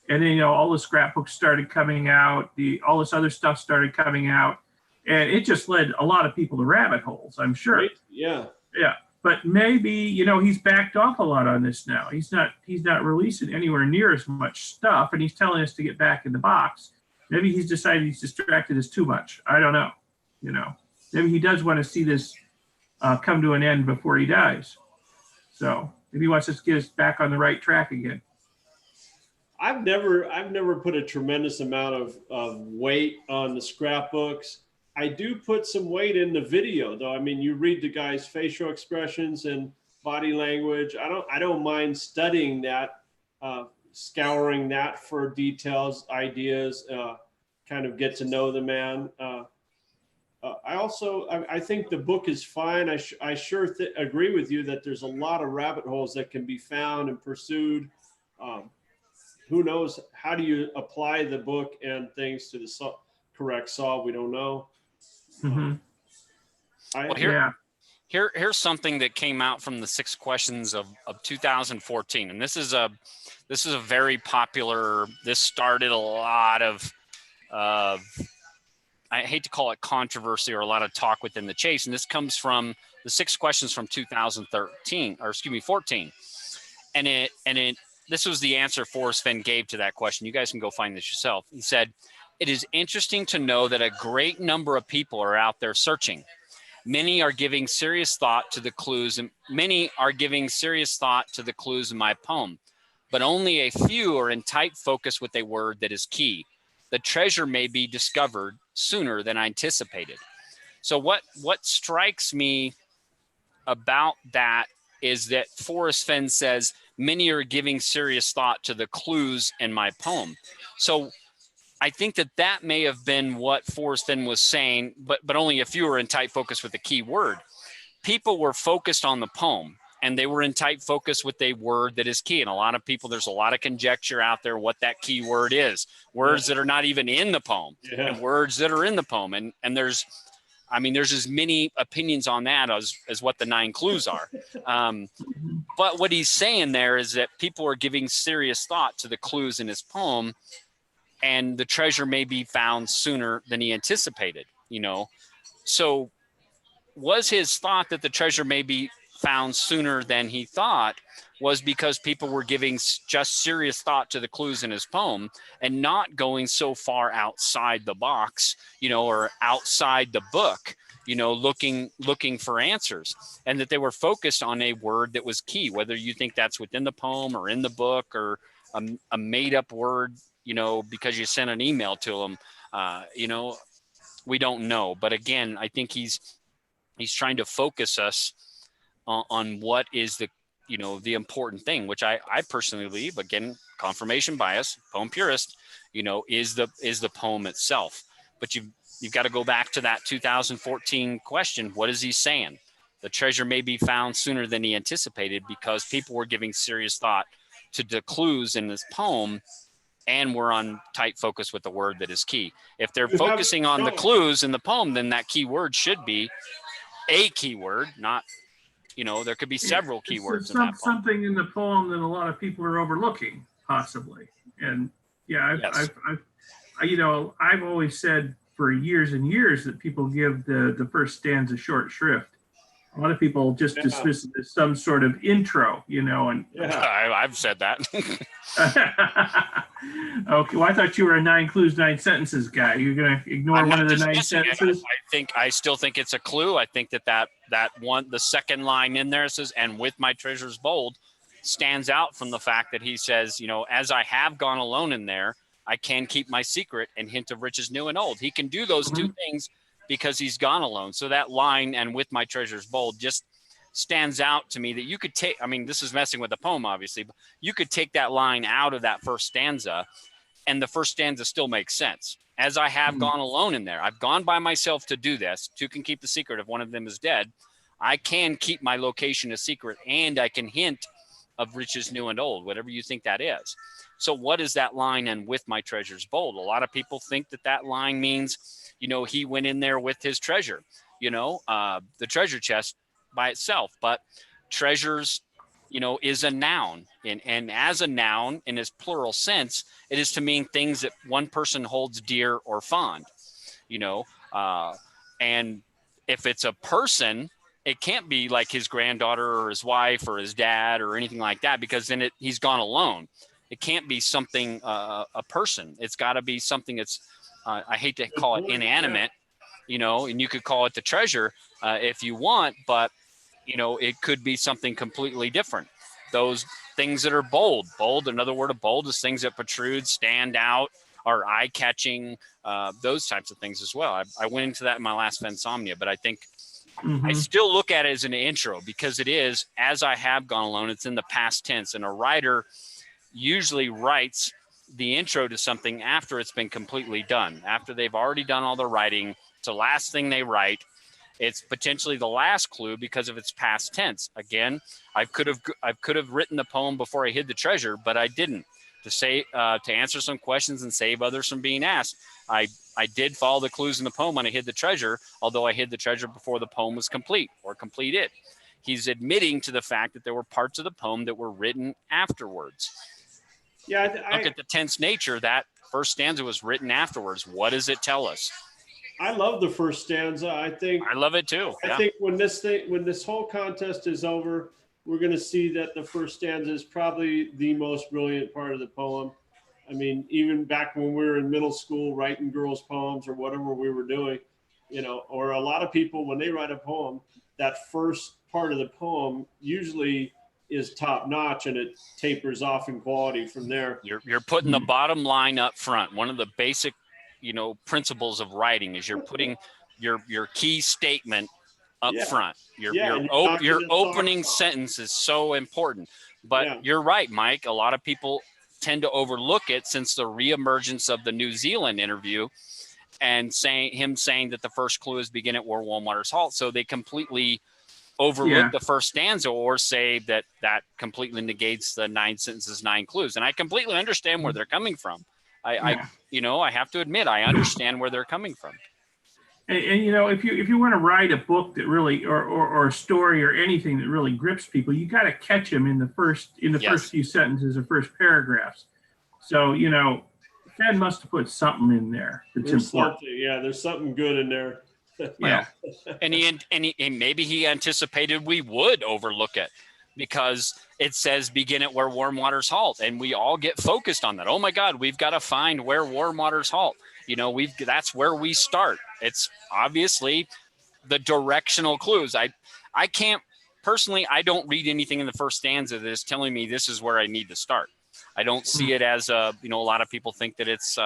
And then, all the scrapbooks started coming out. All this other stuff started coming out. And it just led a lot of people to rabbit holes, I'm sure. Right? Yeah. Yeah. But maybe, he's backed off a lot on this now. He's not releasing anywhere near as much stuff. And he's telling us to get back in the box. Maybe he's decided he's distracted us too much. I don't know. Maybe he does want to see this come to an end before he dies. So maybe he wants us to get us back on the right track again. I've never put a tremendous amount of weight on the scrapbooks. I do put some weight in the video, though. I mean, you read the guy's facial expressions and body language. I don't mind studying that. Scouring that for details, ideas, kind of get to know the man. I think the book is fine. I sure agree with you that there's a lot of rabbit holes that can be found and pursued. Who knows? How do you apply the book and things to the correct solve? We don't know. Mm-hmm. Here's something that came out from the 6 questions of 2014, and this is a very popular. This started a lot of I hate to call it controversy or a lot of talk within the chase, and this comes from the 6 questions from 14, and this was the answer Forrest Fenn gave to that question. You guys can go find this yourself. He said, "It is interesting to know that a great number of people are out there searching. Many are giving serious thought to the clues, and many are giving serious thought to the clues in my poem, but only a few are in tight focus with a word that is key. The treasure may be discovered sooner than I anticipated." So what strikes me about that is that Forrest Fenn says many are giving serious thought to the clues in my poem. So I think that may have been what Forrest Fenn was saying, but only a few are in tight focus with the key word. People were focused on the poem, and they were in tight focus with a word that is key. And a lot of people, there's a lot of conjecture out there what that key word is. Words that are not even in the poem, and words that are in the poem. And there's as many opinions on that as what the 9 clues are. But what he's saying there is that people are giving serious thought to the clues in his poem, and the treasure may be found sooner than he anticipated, So was his thought that the treasure may be found sooner than he thought was because people were giving just serious thought to the clues in his poem and not going so far outside the box, or outside the book, looking for answers, and that they were focused on a word that was key, whether you think that's within the poem or in the book or a made up word, because you sent an email to them, we don't know. But again, I think he's trying to focus us on what is the important thing, which I personally believe, again, confirmation bias, poem purist, is the poem itself. But you've got to go back to that 2014 question. What is he saying? The treasure may be found sooner than he anticipated because people were giving serious thought to the clues in this poem, and we're on tight focus with the word that is key. If they're focusing on the clues in the poem, then that key word should be a keyword, not, there could be several keywords in that poem. Something in the poem that a lot of people are overlooking, possibly. And yeah, I've always said for years and years that people give the first stanza short shrift. A lot of people just dismiss it as some sort of intro, and I've said that. Okay, well, I thought you were a 9 clues, 9 sentences guy. You're going to ignore one of the 9 sentences? I still think it's a clue. I think that one, the second line in there says, and with my treasures bold, stands out from the fact that he says, as I have gone alone in there, I can keep my secret and hint of riches new and old. He can do those two things because he's gone alone. So that line, and with my treasures bold, just stands out to me that you could take. I mean, this is messing with the poem, obviously, but you could take that line out of that first stanza and the first stanza still makes sense. As I have gone alone in there, I've gone by myself to do this. Two can keep the secret if one of them is dead. I can keep my location a secret, and I can hint of riches new and old, whatever you think that is. So what is that line, and with my treasures bold? A lot of people think that line means, he went in there with his treasure, the treasure chest by itself. But treasures, is a noun. And as a noun, in its plural sense, it is to mean things that one person holds dear or fond, and if it's a person, it can't be like his granddaughter or his wife or his dad or anything like that, because then he's gone alone. It can't be something, a person. It's got to be something that's, I hate to call it inanimate, and you could call it the treasure if you want, but, it could be something completely different. Those things that are bold, another word of bold is things that protrude, stand out, are eye-catching, those types of things as well. I went into that in my last Fensomnia, but I think I still look at it as an intro, because it is, as I have gone alone, it's in the past tense, and a writer usually writes the intro to something after it's been completely done, after they've already done all the writing. It's the last thing they write. It's potentially the last clue because of its past tense. Again, I could have written the poem before I hid the treasure, but I didn't. To answer some questions and save others from being asked, I did follow the clues in the poem when I hid the treasure, although I hid the treasure before the poem was complete or completed. He's admitting to the fact that there were parts of the poem that were written afterwards. Yeah, Look at the tense nature. That first stanza was written afterwards. What does it tell us? I love the first stanza. I love it too. I think when this whole contest is over, we're going to see that the first stanza is probably the most brilliant part of the poem. I mean, even back when we were in middle school writing girls' poems or whatever we were doing, or a lot of people, when they write a poem, that first part of the poem usually is top notch, and it tapers off in quality from there. You're putting the bottom line up front. One of the basic, principles of writing is you're putting your key statement up front. Your opening sentence is so important. But you're right, Mike. A lot of people tend to overlook it since the reemergence of the New Zealand interview and saying that the first clue is begin at where warm waters halt. So they completely overlook the first stanza, or say that completely negates the 9 sentences, 9 clues. And I completely understand where they're coming from. I have to admit, I understand where they're coming from. And if you want to write a book that really, or a story or anything that really grips people, you got to catch them in the first few sentences or first paragraphs. So Fenn must have put something in there that's important. There's something good in there. Yeah, and maybe he anticipated we would overlook it, because it says begin at where warm waters halt, and we all get focused on that. Oh my God, we've got to find where warm waters halt. That's where we start. It's obviously the directional clues. I can't personally, I don't read anything in the first stanza that is telling me this is where I need to start. I don't see it as a lot of people think that it's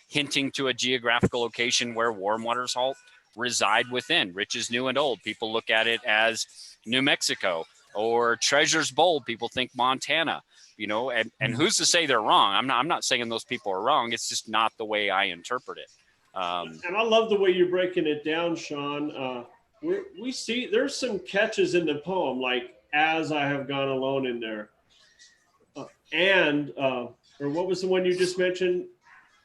hinting to a geographical location where warm waters halt reside within, riches new and old. People look at it as New Mexico, or treasures bold. People think Montana, and who's to say they're wrong? I'm not saying those people are wrong. It's just not the way I interpret it. And I love the way you're breaking it down, Sean. We see there's some catches in the poem, like as I have gone alone in there, or what was the one you just mentioned?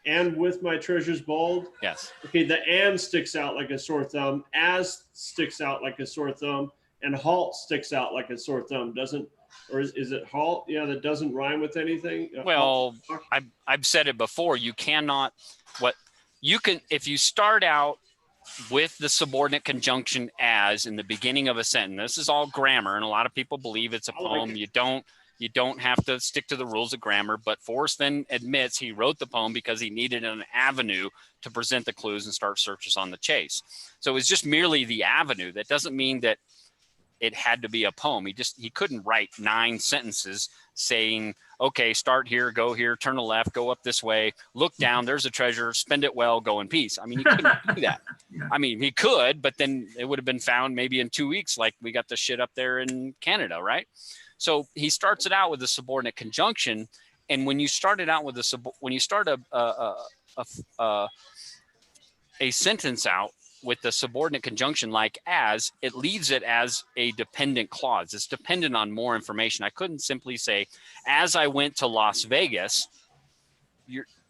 And with my treasures bold. Yes. Okay, the and sticks out like a sore thumb. As sticks out like a sore thumb. and halt sticks out like a sore thumb, doesn't, or is it halt? Yeah, that doesn't rhyme with anything. Well, I've said it before. You cannot, if you start out with the subordinate conjunction as in the beginning of a sentence, this is all grammar, and a lot of people believe it's a poem. You don't have to stick to the rules of grammar, but Forrest Fenn admits he wrote the poem because he needed an avenue to present the clues and start searches on the chase. So it's just merely the avenue. That doesn't mean that it had to be a poem. He couldn't write 9 sentences saying, okay, start here, go here, turn to the left, go up this way, look down, there's a treasure, spend it well, go in peace. I mean, he couldn't do that. Yeah. I mean, he could, but then it would have been found maybe in 2 weeks, like we got the shit up there in Canada, right? So he starts it out with a subordinate conjunction. And when you start it out with when you start a sentence out with the subordinate conjunction like as, it leaves it as a dependent clause. It's dependent on more information. I couldn't simply say, as I went to Las Vegas,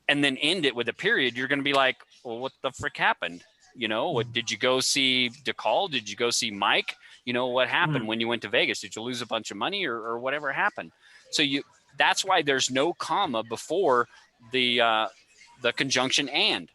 and then end it with a period. You're going to be like, well, what the frick happened? You know, what did you go see Decall? Did you go see Mike? You know, what happened when you went to Vegas? Did you lose a bunch of money or whatever happened? So that's why there's no comma before the conjunction and.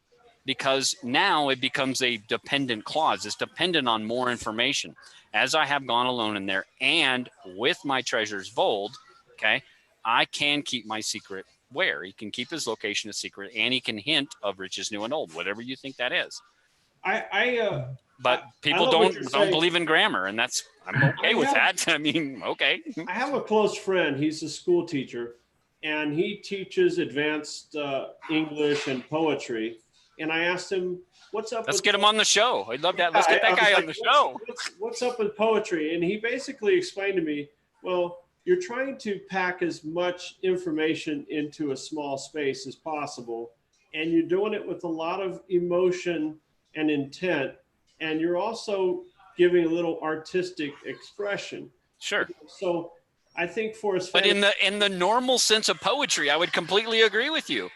Because now it becomes a dependent clause. It's dependent on more information. As I have gone alone in there and with my treasures bold, okay, I can keep my secret where? He can keep his location a secret and he can hint of riches new and old, whatever you think that is. But people don't believe in grammar, and I'm okay with that. I mean, okay. I have a close friend. He's a school teacher, and he teaches advanced English and poetry. And I asked him, what's up? Let's get him on the show. I'd love that. Let's get that guy on the show. What's up with poetry? And he basically explained to me, well, you're trying to pack as much information into a small space as possible. And you're doing it with a lot of emotion and intent. And you're also giving a little artistic expression. Sure. So I think Forrest Fenn, but in the normal sense of poetry, I would completely agree with you.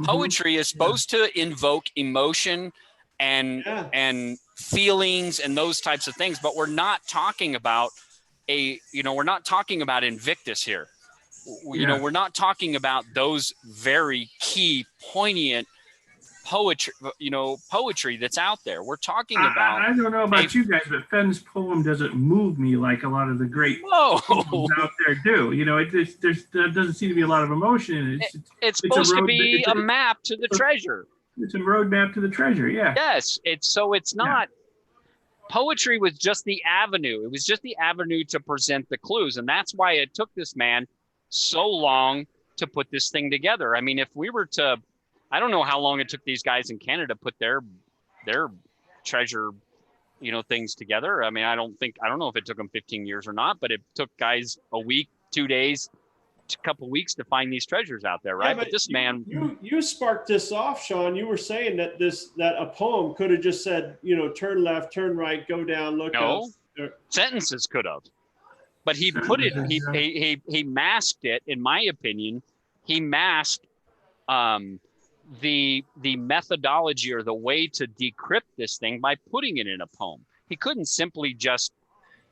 Poetry is supposed to invoke emotion and feelings and those types of things, but we're not talking about we're not talking about Invictus here. You know, we're not talking about those very key, poignant poetry that's out there. We're talking about. I don't know about you guys, but Fenn's poem doesn't move me like a lot of the great poems out there do. You know, there doesn't seem to be a lot of emotion in it. It's supposed to be a map to the treasure. It's a roadmap to the treasure. Yeah. Yes. It's not. Poetry was just the avenue. It was just the avenue to present the clues, and that's why it took this man so long to put this thing together. I mean, if we were to. I don't know how long it took these guys in Canada to put their treasure, things together. I mean, I don't know if it took them 15 years or not, but it took guys a week, 2 days, a couple of weeks to find these treasures out there, right? Yeah, but this man, you sparked this off, Sean. You were saying that a poem could have just said, turn left, turn right, go down, look up. Sentences could have, but he put it. He masked it. In my opinion, he masked. The methodology or the way to decrypt this thing by putting it in a poem. He couldn't simply just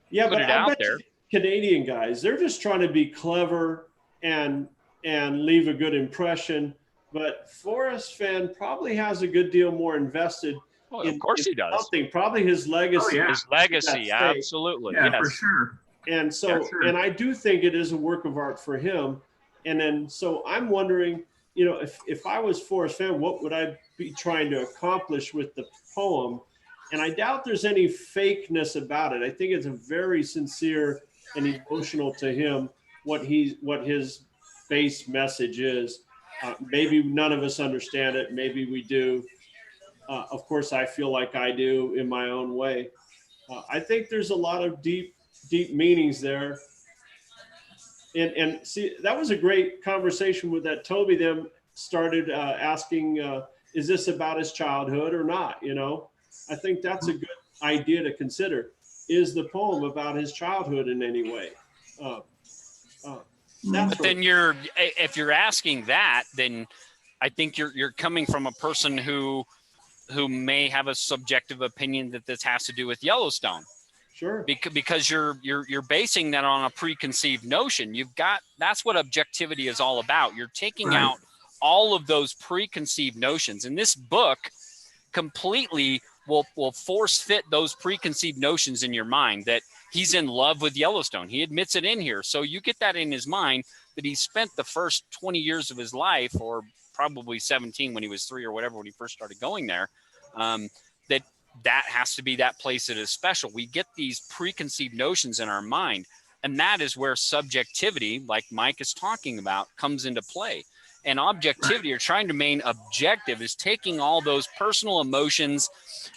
put it out there. Canadian guys, they're just trying to be clever and leave a good impression. But Forrest Fenn probably has a good deal more invested. Of course he does. Something. Probably his legacy. His legacy, absolutely. Yeah, yes. for sure. And so, and I do think it is a work of art for him. And then, so I'm wondering, if I was Forrest Fenn, what would I be trying to accomplish with the poem? And I doubt there's any fakeness about it. I think it's a very sincere and emotional to him what his base message is. Maybe none of us understand it. Maybe we do. Of course, I feel like I do in my own way. I think there's a lot of deep meanings there. And see, that was a great conversation with that Toby them started asking, is this about his childhood or not? I think that's a good idea to consider. Is the poem about his childhood in any way? But then if you're asking that, then I think you're coming from a person who may have a subjective opinion that this has to do with Yellowstone. Sure. Because you're basing that on a preconceived notion. That's what objectivity is all about. You're taking Right. out all of those preconceived notions. And this book completely will force fit those preconceived notions in your mind that he's in love with Yellowstone. He admits it in here. So you get that in his mind that he spent the first 20 years of his life, or probably 17 when he was 3 or whatever, when he first started going there, that has to be that place that is special. We get these preconceived notions in our mind. And that is where subjectivity, like Mike is talking about, comes into play. And objectivity, or trying to remain objective, is taking all those personal emotions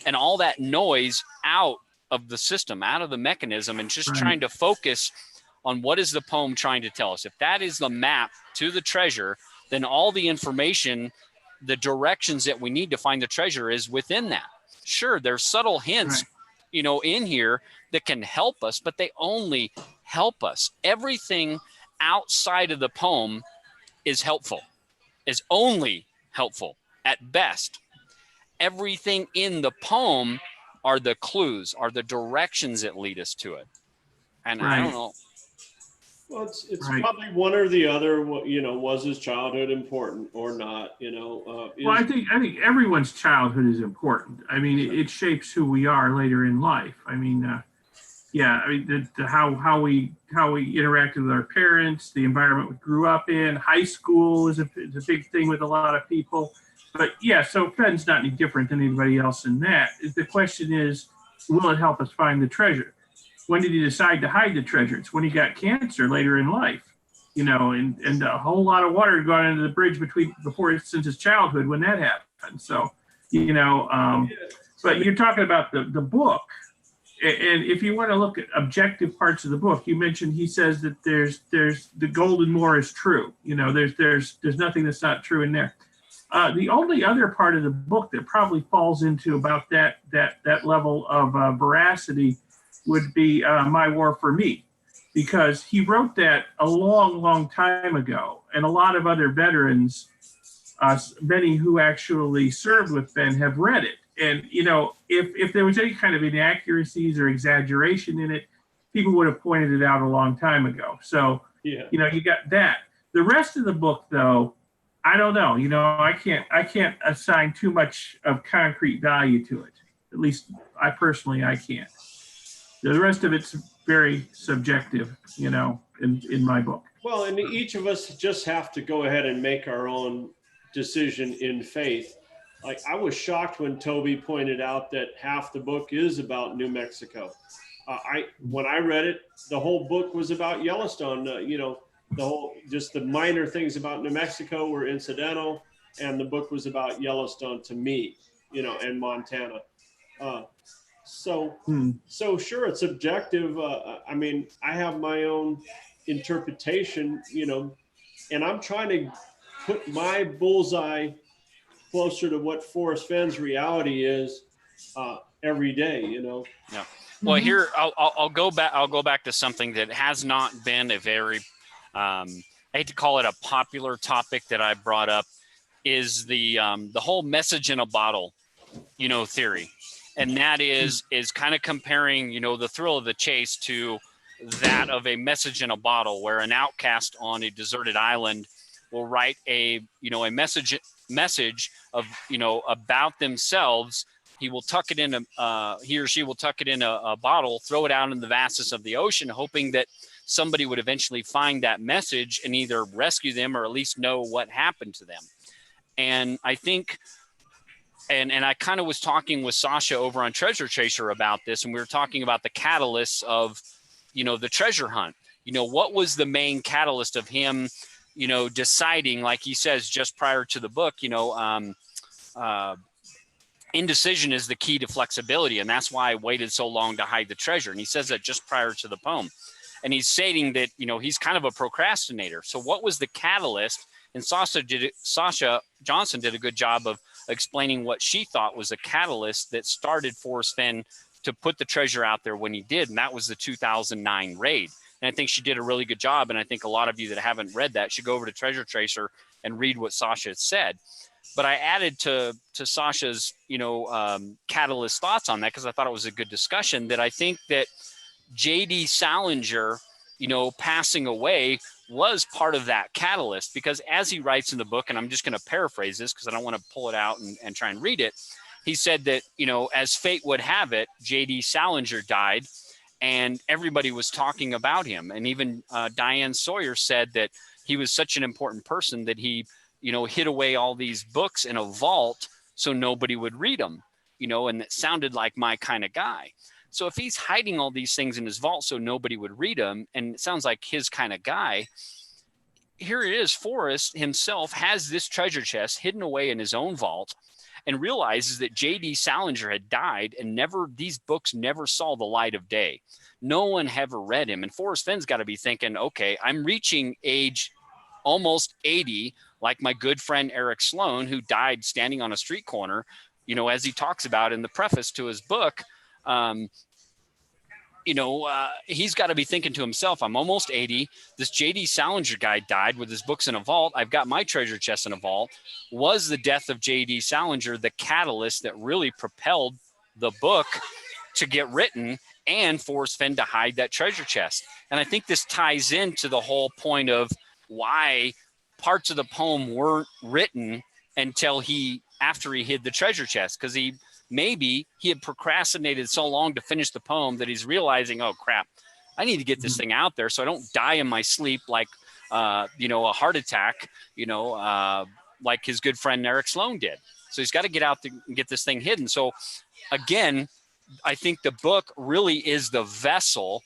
and all that noise out of the system, out of the mechanism, and just trying to focus on what is the poem trying to tell us. If that is the map to the treasure, then all the information, the directions that we need to find the treasure is within that. Sure, there's subtle hints, in here that can help us, but they only help us. Everything outside of the poem is helpful, is only helpful at best. Everything in the poem are the clues, are the directions that lead us to it. And I don't know. Well, it's probably one or the other. Was his childhood important or not? Well, I think everyone's childhood is important. I mean, it shapes who we are later in life. I mean, how we interacted with our parents, the environment we grew up in. High school is a big thing with a lot of people. But yeah, so Fenn's not any different than anybody else in that. The question is, will it help us find the treasure? When did he decide to hide the treasure? It's when he got cancer later in life, and a whole lot of water had gone into the bridge since his childhood when that happened. So, but you're talking about the book. And if you want to look at objective parts of the book, you mentioned he says that there's the golden moor is true. There's nothing that's not true in there. The only other part of the book that probably falls into about that level of veracity would be My War for Me, because he wrote that a long, long time ago, and a lot of other veterans, many who actually served with Fenn, have read it. And if there was any kind of inaccuracies or exaggeration in it, people would have pointed it out a long time ago. So you got that. The rest of the book, though, I don't know. I can't assign too much of concrete value to it. At least I can't. The rest of it's very subjective, in my book. Well, and each of us just have to go ahead and make our own decision in faith. Like, I was shocked when Toby pointed out that half the book is about New Mexico. When I read it, the whole book was about Yellowstone. Just the minor things about New Mexico were incidental, and the book was about Yellowstone to me, and Montana. So sure, it's subjective. I mean, I have my own interpretation, and I'm trying to put my bullseye closer to what Forrest Fenn's reality is every day, Yeah. Well, here I'll go back to something that has not been a very I hate to call it a popular topic that I brought up, is the whole message in a bottle, theory. And that is kind of comparing, the thrill of the chase to that of a message in a bottle, where an outcast on a deserted island will write a message of, about themselves. He will tuck it in he or she will tuck it in a bottle, throw it out in the vastness of the ocean, hoping that somebody would eventually find that message and either rescue them or at least know what happened to them. And I think, and I kind of was talking with Sasha over on Treasure Chaser about this, and we were talking about the catalysts of, the treasure hunt. What was the main catalyst of him, deciding, like he says just prior to the book, indecision is the key to flexibility, and that's why I waited so long to hide the treasure. And he says that just prior to the poem. And he's stating that, he's kind of a procrastinator. So what was the catalyst? And Sasha Johnson did a good job of explaining what she thought was a catalyst that started Forrest Fenn to put the treasure out there when he did. And that was the 2009 raid. And I think she did a really good job. And I think a lot of you that haven't read that should go over to Treasure Tracer and read what Sasha said. But I added to Sasha's, catalyst thoughts on that, because I thought it was a good discussion, that I think that J.D. Salinger, passing away was part of that catalyst, because as he writes in the book, and I'm just going to paraphrase this because I don't want to pull it out and try and read it. He said that, as fate would have it, J.D. Salinger died and everybody was talking about him. And even Diane Sawyer said that he was such an important person that he, hid away all these books in a vault so nobody would read them, and it sounded like my kind of guy. So if he's hiding all these things in his vault so nobody would read them, and it sounds like his kind of guy, here it is, Forrest himself has this treasure chest hidden away in his own vault and realizes that J.D. Salinger had died and these books never saw the light of day. No one ever read him. And Forrest Fenn's got to be thinking, okay, I'm reaching age almost 80, like my good friend Eric Sloan, who died standing on a street corner, as he talks about in the preface to his book. He's got to be thinking to himself, I'm almost 80. This J.D. Salinger guy died with his books in a vault. I've got my treasure chest in a vault. Was the death of J.D. Salinger the catalyst that really propelled the book to get written and Forrest Fenn to hide that treasure chest? And I think this ties into the whole point of why parts of the poem weren't written until after he hid the treasure chest, because maybe he had procrastinated so long to finish the poem that he's realizing, oh crap, I need to get this thing out there so I don't die in my sleep like, a heart attack, like his good friend Eric Sloan did. So he's got to get out and get this thing hidden. So again, I think the book really is the vessel,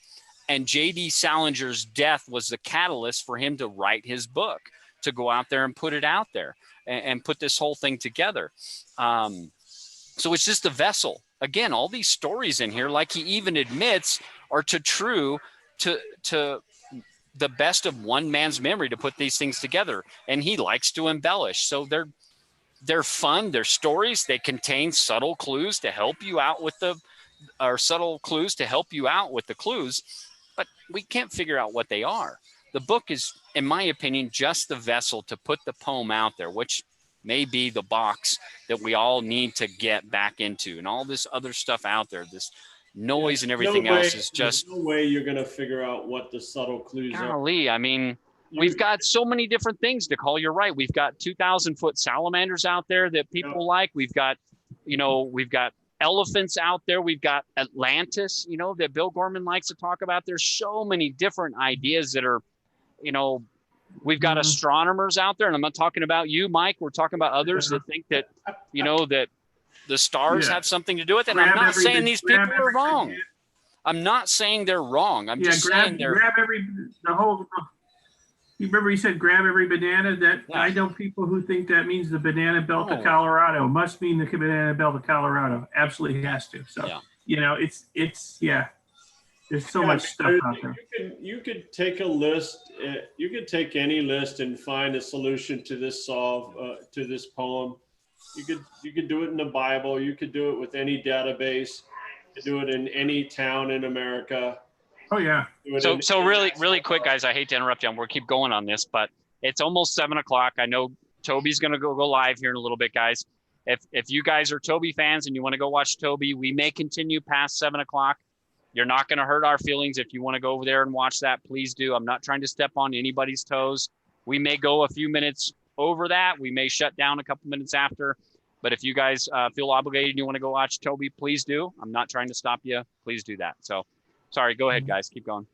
and J.D. Salinger's death was the catalyst for him to write his book, to go out there and put it out there and put this whole thing together. So it's just a vessel. Again, all these stories in here, like he even admits, are true to the best of one man's memory to put these things together. And he likes to embellish. So they're fun. They're stories. They contain subtle clues to help you out with the clues, but we can't figure out what they are. The book is, in my opinion, just the vessel to put the poem out there, which may be the box that we all need to get back into, and all this other stuff out there, this noise and everything else is just no way you're going to figure out what the subtle clues are. Golly, I mean, we've got so many different things, Decall. You're right. We've got 2,000-foot salamanders out there that people like. We've got elephants out there. We've got Atlantis, that Bill Gorman likes to talk about. There's so many different ideas that are, we've got astronomers out there, and I'm not talking about you, Mike. We're talking about others that think that, that the stars have something to do with it. And I'm not saying these people are wrong. I'm not saying they're wrong. I'm just saying they're. You remember he said, grab every banana? I know people who think that means the banana belt of Colorado. Must mean the banana belt of Colorado. Absolutely has to. So, it's there's so much stuff out there. You could take a list. You could take any list and find a solution to this to this poem. You could do it in the Bible. You could do it with any database. You could do it in any town in America. Oh yeah. So really quick, guys. I hate to interrupt you. We'll keep going on this, but it's almost 7:00. I know Toby's going to go live here in a little bit, guys. If you guys are Toby fans and you want to go watch Toby, we may continue past 7:00. You're not going to hurt our feelings. If you want to go over there and watch that, please do. I'm not trying to step on anybody's toes. We may go a few minutes over that. We may shut down a couple minutes after. But if you guys feel obligated and you want to go watch Toby, please do. I'm not trying to stop you. Please do that. So, sorry. Go ahead, guys. Keep going.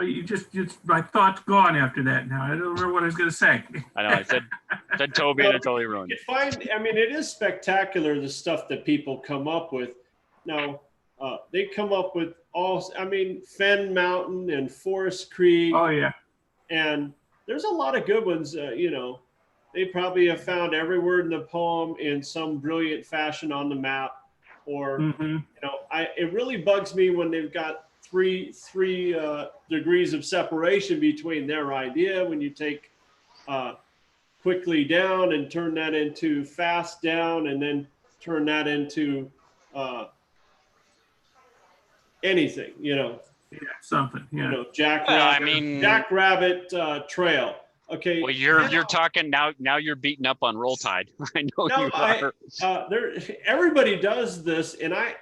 You just my thought's gone after that now. I don't remember what I was going to say. I know. I said Toby and I totally ruined it. It is spectacular, the stuff that people come up with. Now, they come up with Fenn Mountain and Forest Creek. Oh, yeah. And there's a lot of good ones. They probably have found every word in the poem in some brilliant fashion on the map. Or, it really bugs me when they've got three degrees of separation between their idea. When you take quickly down and turn that into fast down, and then turn that into anything, something, Jackrabbit Trail. Okay. Well, you're talking now. Now you're beating up on Roll Tide. I know No, you are. everybody does this, and I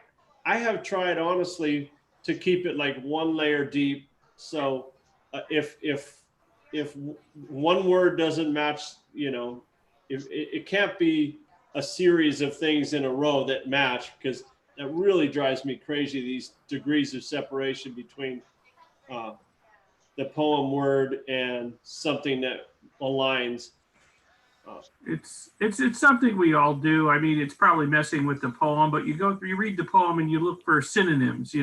have tried honestly to keep it like one layer deep. So if one word doesn't match, if it can't be a series of things in a row that match, because that really drives me crazy. These degrees of separation between the poem word and something that aligns. It's something we all do. I mean, it's probably messing with the poem, but you read the poem and you look for synonyms,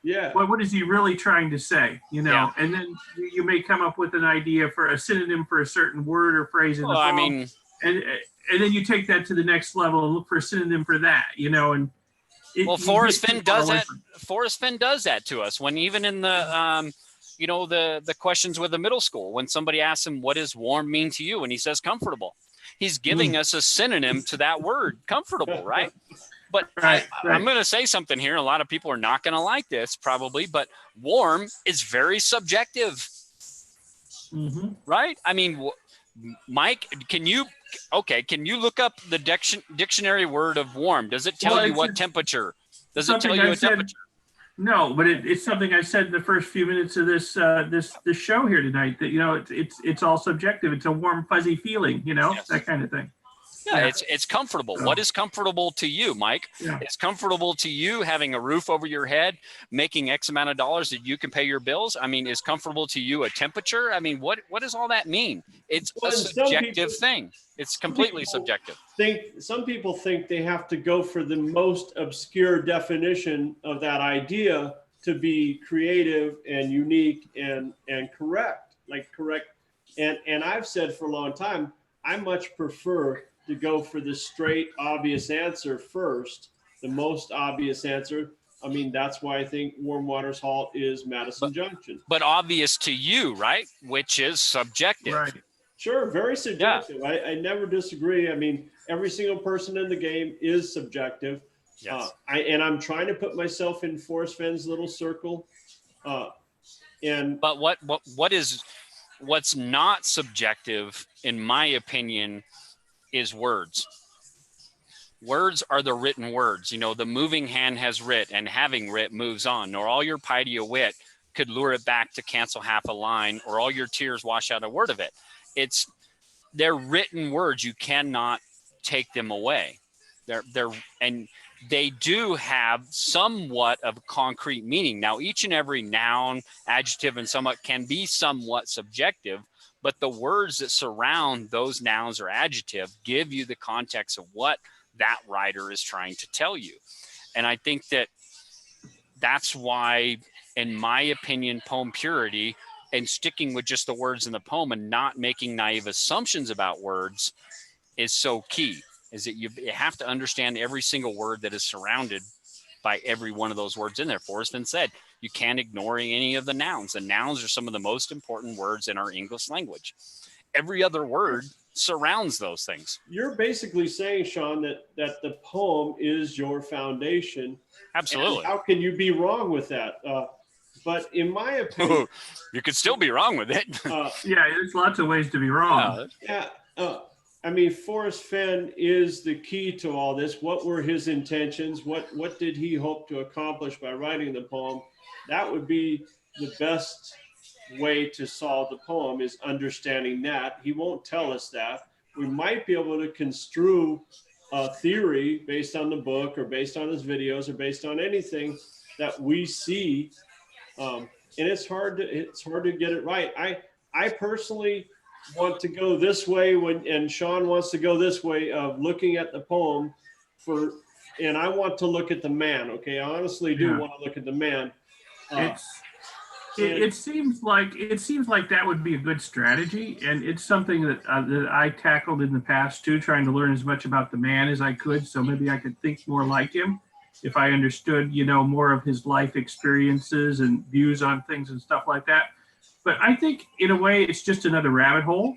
Yeah. what is he really trying to say, Yeah. and then you may come up with an idea for a synonym for a certain word or phrase in the poem. I mean, and then you take that to the next level and look for a synonym for that, and Forrest Fenn does that. Forrest Fenn does that to us when even in the the questions with the middle school, when somebody asks him, what does warm mean to you? And he says comfortable. He's giving us a synonym to that word, comfortable, right? But right. I'm going to say something here. A lot of people are not going to like this probably, but warm is very subjective, right? I mean, Mike, can you look up the dictionary word of warm? Does it tell you what temperature? Does it tell you a temperature? No, but it's something I said in the first few minutes of this show here tonight, that it's all subjective. It's a warm, fuzzy feeling, Yes. That kind of thing. Yeah, it's comfortable. What is comfortable to you, Mike? Yeah. It's comfortable to you having a roof over your head, making X amount of dollars that you can pay your bills. I mean, is comfortable to you a temperature? I mean, what does all that mean? It's a subjective thing. It's completely subjective. Some people think they have to go for the most obscure definition of that idea to be creative and unique and correct. And I've said for a long time, I much prefer to go for the straight, obvious answer first, the most obvious answer. I mean, that's why I think Warm Waters Halt is Madison Junction. But obvious to you, right? Which is subjective. Right. Sure, very subjective. Yeah. I never disagree. I mean, every single person in the game is subjective. Yes. I'm trying to put myself in Forrest Fenn's little circle. But what's not subjective, in my opinion, is words. Words are the written words. The moving hand has writ, and having writ moves on. Nor all your piety of wit could lure it back to cancel half a line, or all your tears wash out a word of it. They're written words. You cannot take them away. And they do have somewhat of concrete meaning. Now, each and every noun, adjective, and somewhat can be somewhat subjective, but the words that surround those nouns or adjective give you the context of what that writer is trying to tell you. And I think that's why, in my opinion, poem purity and sticking with just the words in the poem and not making naive assumptions about words is so key, is that you have to understand every single word that is surrounded by every one of those words in there. Forrest Fenn said, you can't ignore any of the nouns. The nouns are some of the most important words in our English language. Every other word surrounds those things. You're basically saying, Sean, that the poem is your foundation. Absolutely. And how can you be wrong with that? But in my opinion, you could still be wrong with it. Yeah, there's lots of ways to be wrong. I mean, Forrest Fenn is the key to all this. What were his intentions? What did he hope to accomplish by writing the poem? That would be the best way to solve the poem, is understanding that. He won't tell us that. We might be able to construe a theory based on the book or based on his videos or based on anything that we see. And it's hard to get it right. I personally want to go this way and Sean wants to go this way of looking at the poem and I want to look at the man. Okay. I honestly do want to look at the man. It seems like that would be a good strategy, and it's something that I tackled in the past too, trying to learn as much about the man as I could, so maybe I could think more like him if I understood, more of his life experiences and views on things and stuff like that. But I think in a way it's just another rabbit hole.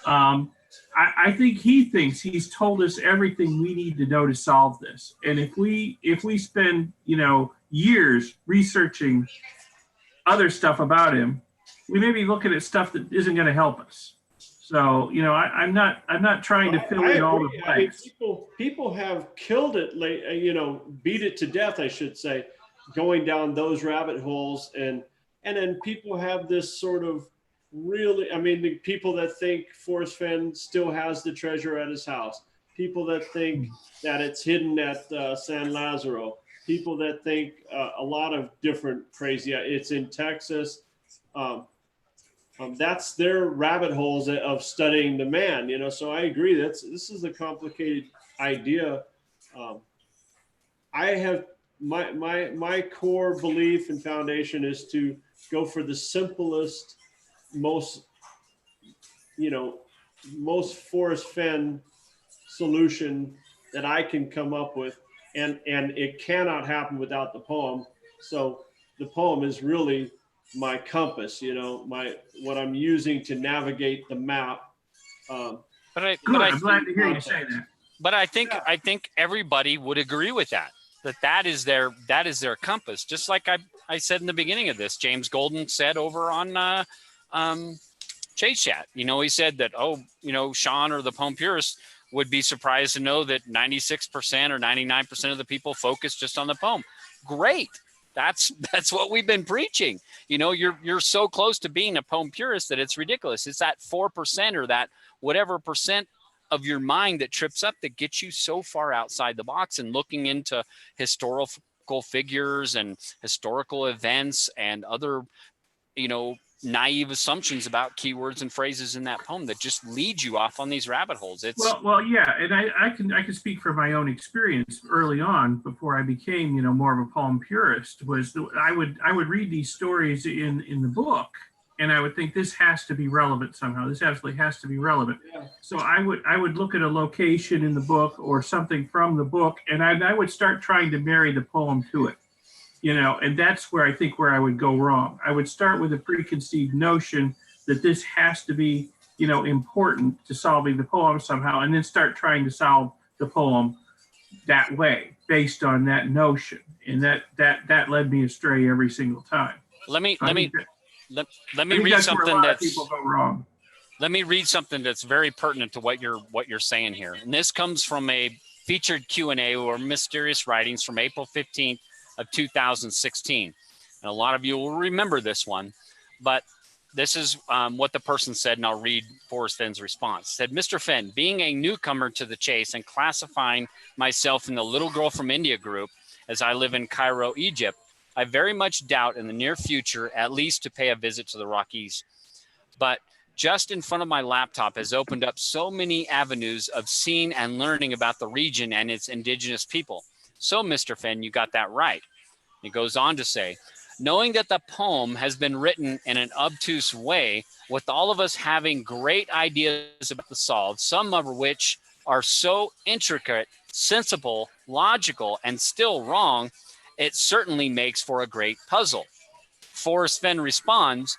I think he thinks he's told us everything we need to know to solve this, and if we spend years researching other stuff about him, we may be looking at stuff that isn't going to help us. So, I'm not trying to fill in all the I mean, blanks. people have killed it late, beat it to death, I should say, going down those rabbit holes. And then people have this sort of the people that think Forrest Fenn still has the treasure at his house, people that think that it's hidden at San Lazaro, people that think a lot of different crazy, it's in Texas. That's their rabbit holes of studying the man, So I agree. This is a complicated idea. I have my core belief and foundation is to go for the simplest, most Forrest Fenn solution that I can come up with, and it cannot happen without the poem. So the poem is really my compass, what I'm using to navigate the map. I'm glad to hear you say that. But I think everybody would agree with that is their compass. Just like I said in the beginning of this, James Golden said over on Chase Chat. He said that Sean or the poem purist would be surprised to know that 96% or 99% of the people focus just on the poem. Great. That's what we've been preaching. You're so close to being a poem purist that it's ridiculous. It's that 4% or that whatever percent of your mind that trips up that gets you so far outside the box and looking into historical figures and historical events and other, naive assumptions about keywords and phrases in that poem that just lead you off on these rabbit holes. Well, yeah, and I can speak from my own experience early on before I became, more of a poem purist. I would read these stories in the book, and I would think this has to be relevant somehow. This absolutely has to be relevant. Yeah. So I would look at a location in the book or something from the book, and I would start trying to marry the poem to it. And that's where I think where I would go wrong. I would start with a preconceived notion that this has to be, important to solving the poem somehow, and then start trying to solve the poem that way based on that notion. And that led me astray every single time. Let me read something that's people go wrong. Let me read something that's very pertinent to what you're saying here. And this comes from a featured Q&A or mysterious writings from April 15th of 2016. And a lot of you will remember this one, but this is what the person said, and I'll read Forrest Fenn's response. It said, Mr. Fenn, being a newcomer to the chase and classifying myself in the little girl from India group as I live in Cairo, Egypt, I very much doubt in the near future, at least to pay a visit to the Rockies. But just in front of my laptop has opened up so many avenues of seeing and learning about the region and its indigenous people. So, Mr. Fenn, you got that right. It goes on to say, knowing that the poem has been written in an obtuse way, with all of us having great ideas about the solve, some of which are so intricate, sensible, logical, and still wrong, it certainly makes for a great puzzle. Forrest Fenn responds,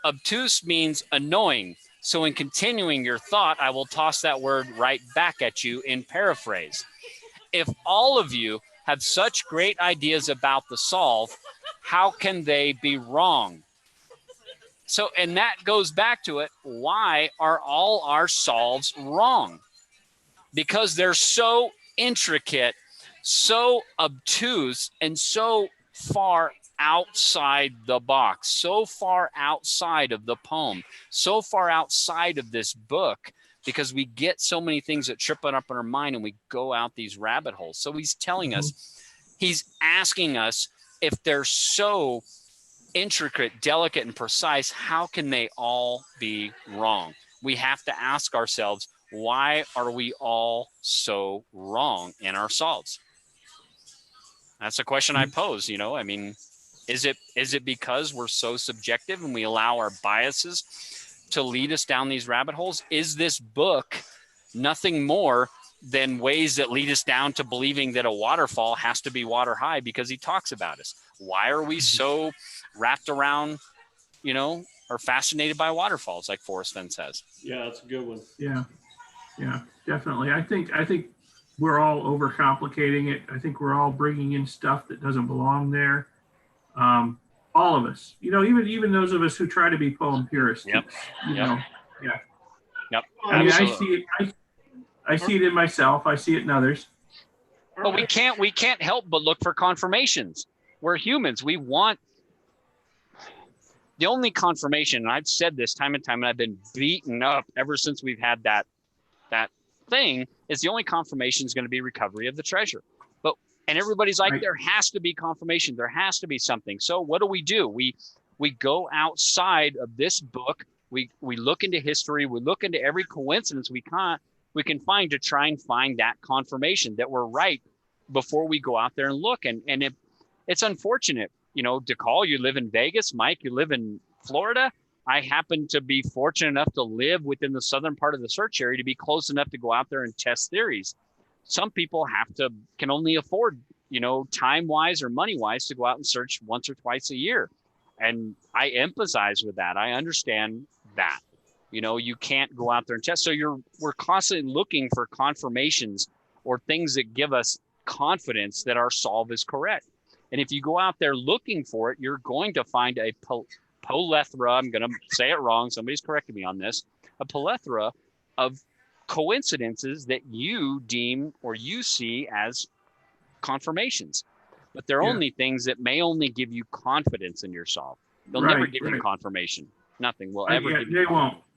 obtuse means annoying. So in continuing your thought, I will toss that word right back at you in paraphrase. If all of you have such great ideas about the solve, how can they be wrong? So, and that goes back to it. Why are all our solves wrong? Because they're so intricate, so obtuse, and so far outside the box, so far outside of the poem, so far outside of this book, because we get so many things that trip up in our mind and we go out these rabbit holes. So he's telling us, he's asking us, if they're so intricate, delicate, and precise, how can they all be wrong? We have to ask ourselves, why are we all so wrong in our solves? That's a question I pose, I mean, is it because we're so subjective and we allow our biases to lead us down these rabbit holes? Is this book nothing more than ways that lead us down to believing that a waterfall has to be water high because he talks about us? Why are we so wrapped around, or fascinated by waterfalls, like Forrest Fenn says? Yeah, that's a good one. Yeah, definitely. I think we're all overcomplicating it. I think we're all bringing in stuff that doesn't belong there. All of us, even those of us who try to be poem purists. Yep. Yeah. Yep. I mean, Absolutely. I see it in myself. I see it in others. But we can't help but look for confirmations. We're humans. We want the only confirmation, and I've said this time and time, and I've been beaten up ever since we've had that thing, is the only confirmation is going to be recovery of the treasure. And everybody's like, Right. There has to be confirmation. There has to be something. So what do? We go outside of this book. We look into history. We look into every coincidence we can find to try and find that confirmation that we're right before we go out there and look. And it's unfortunate, Decall, you live in Vegas. Mike, you live in Florida. I happen to be fortunate enough to live within the southern part of the search area to be close enough to go out there and test theories. Some people can only afford, time wise or money wise to go out and search once or twice a year. And I empathize with that. I understand that, you can't go out there and test. So we're constantly looking for confirmations or things that give us confidence that our solve is correct. And if you go out there looking for it, you're going to find a plethora. I'm going to say it wrong. Somebody's correcting me on this. A plethora of coincidences that you deem or you see as confirmations, but they're only things that may only give you confidence in your solve. They'll never give you confirmation. Nothing will ever give you.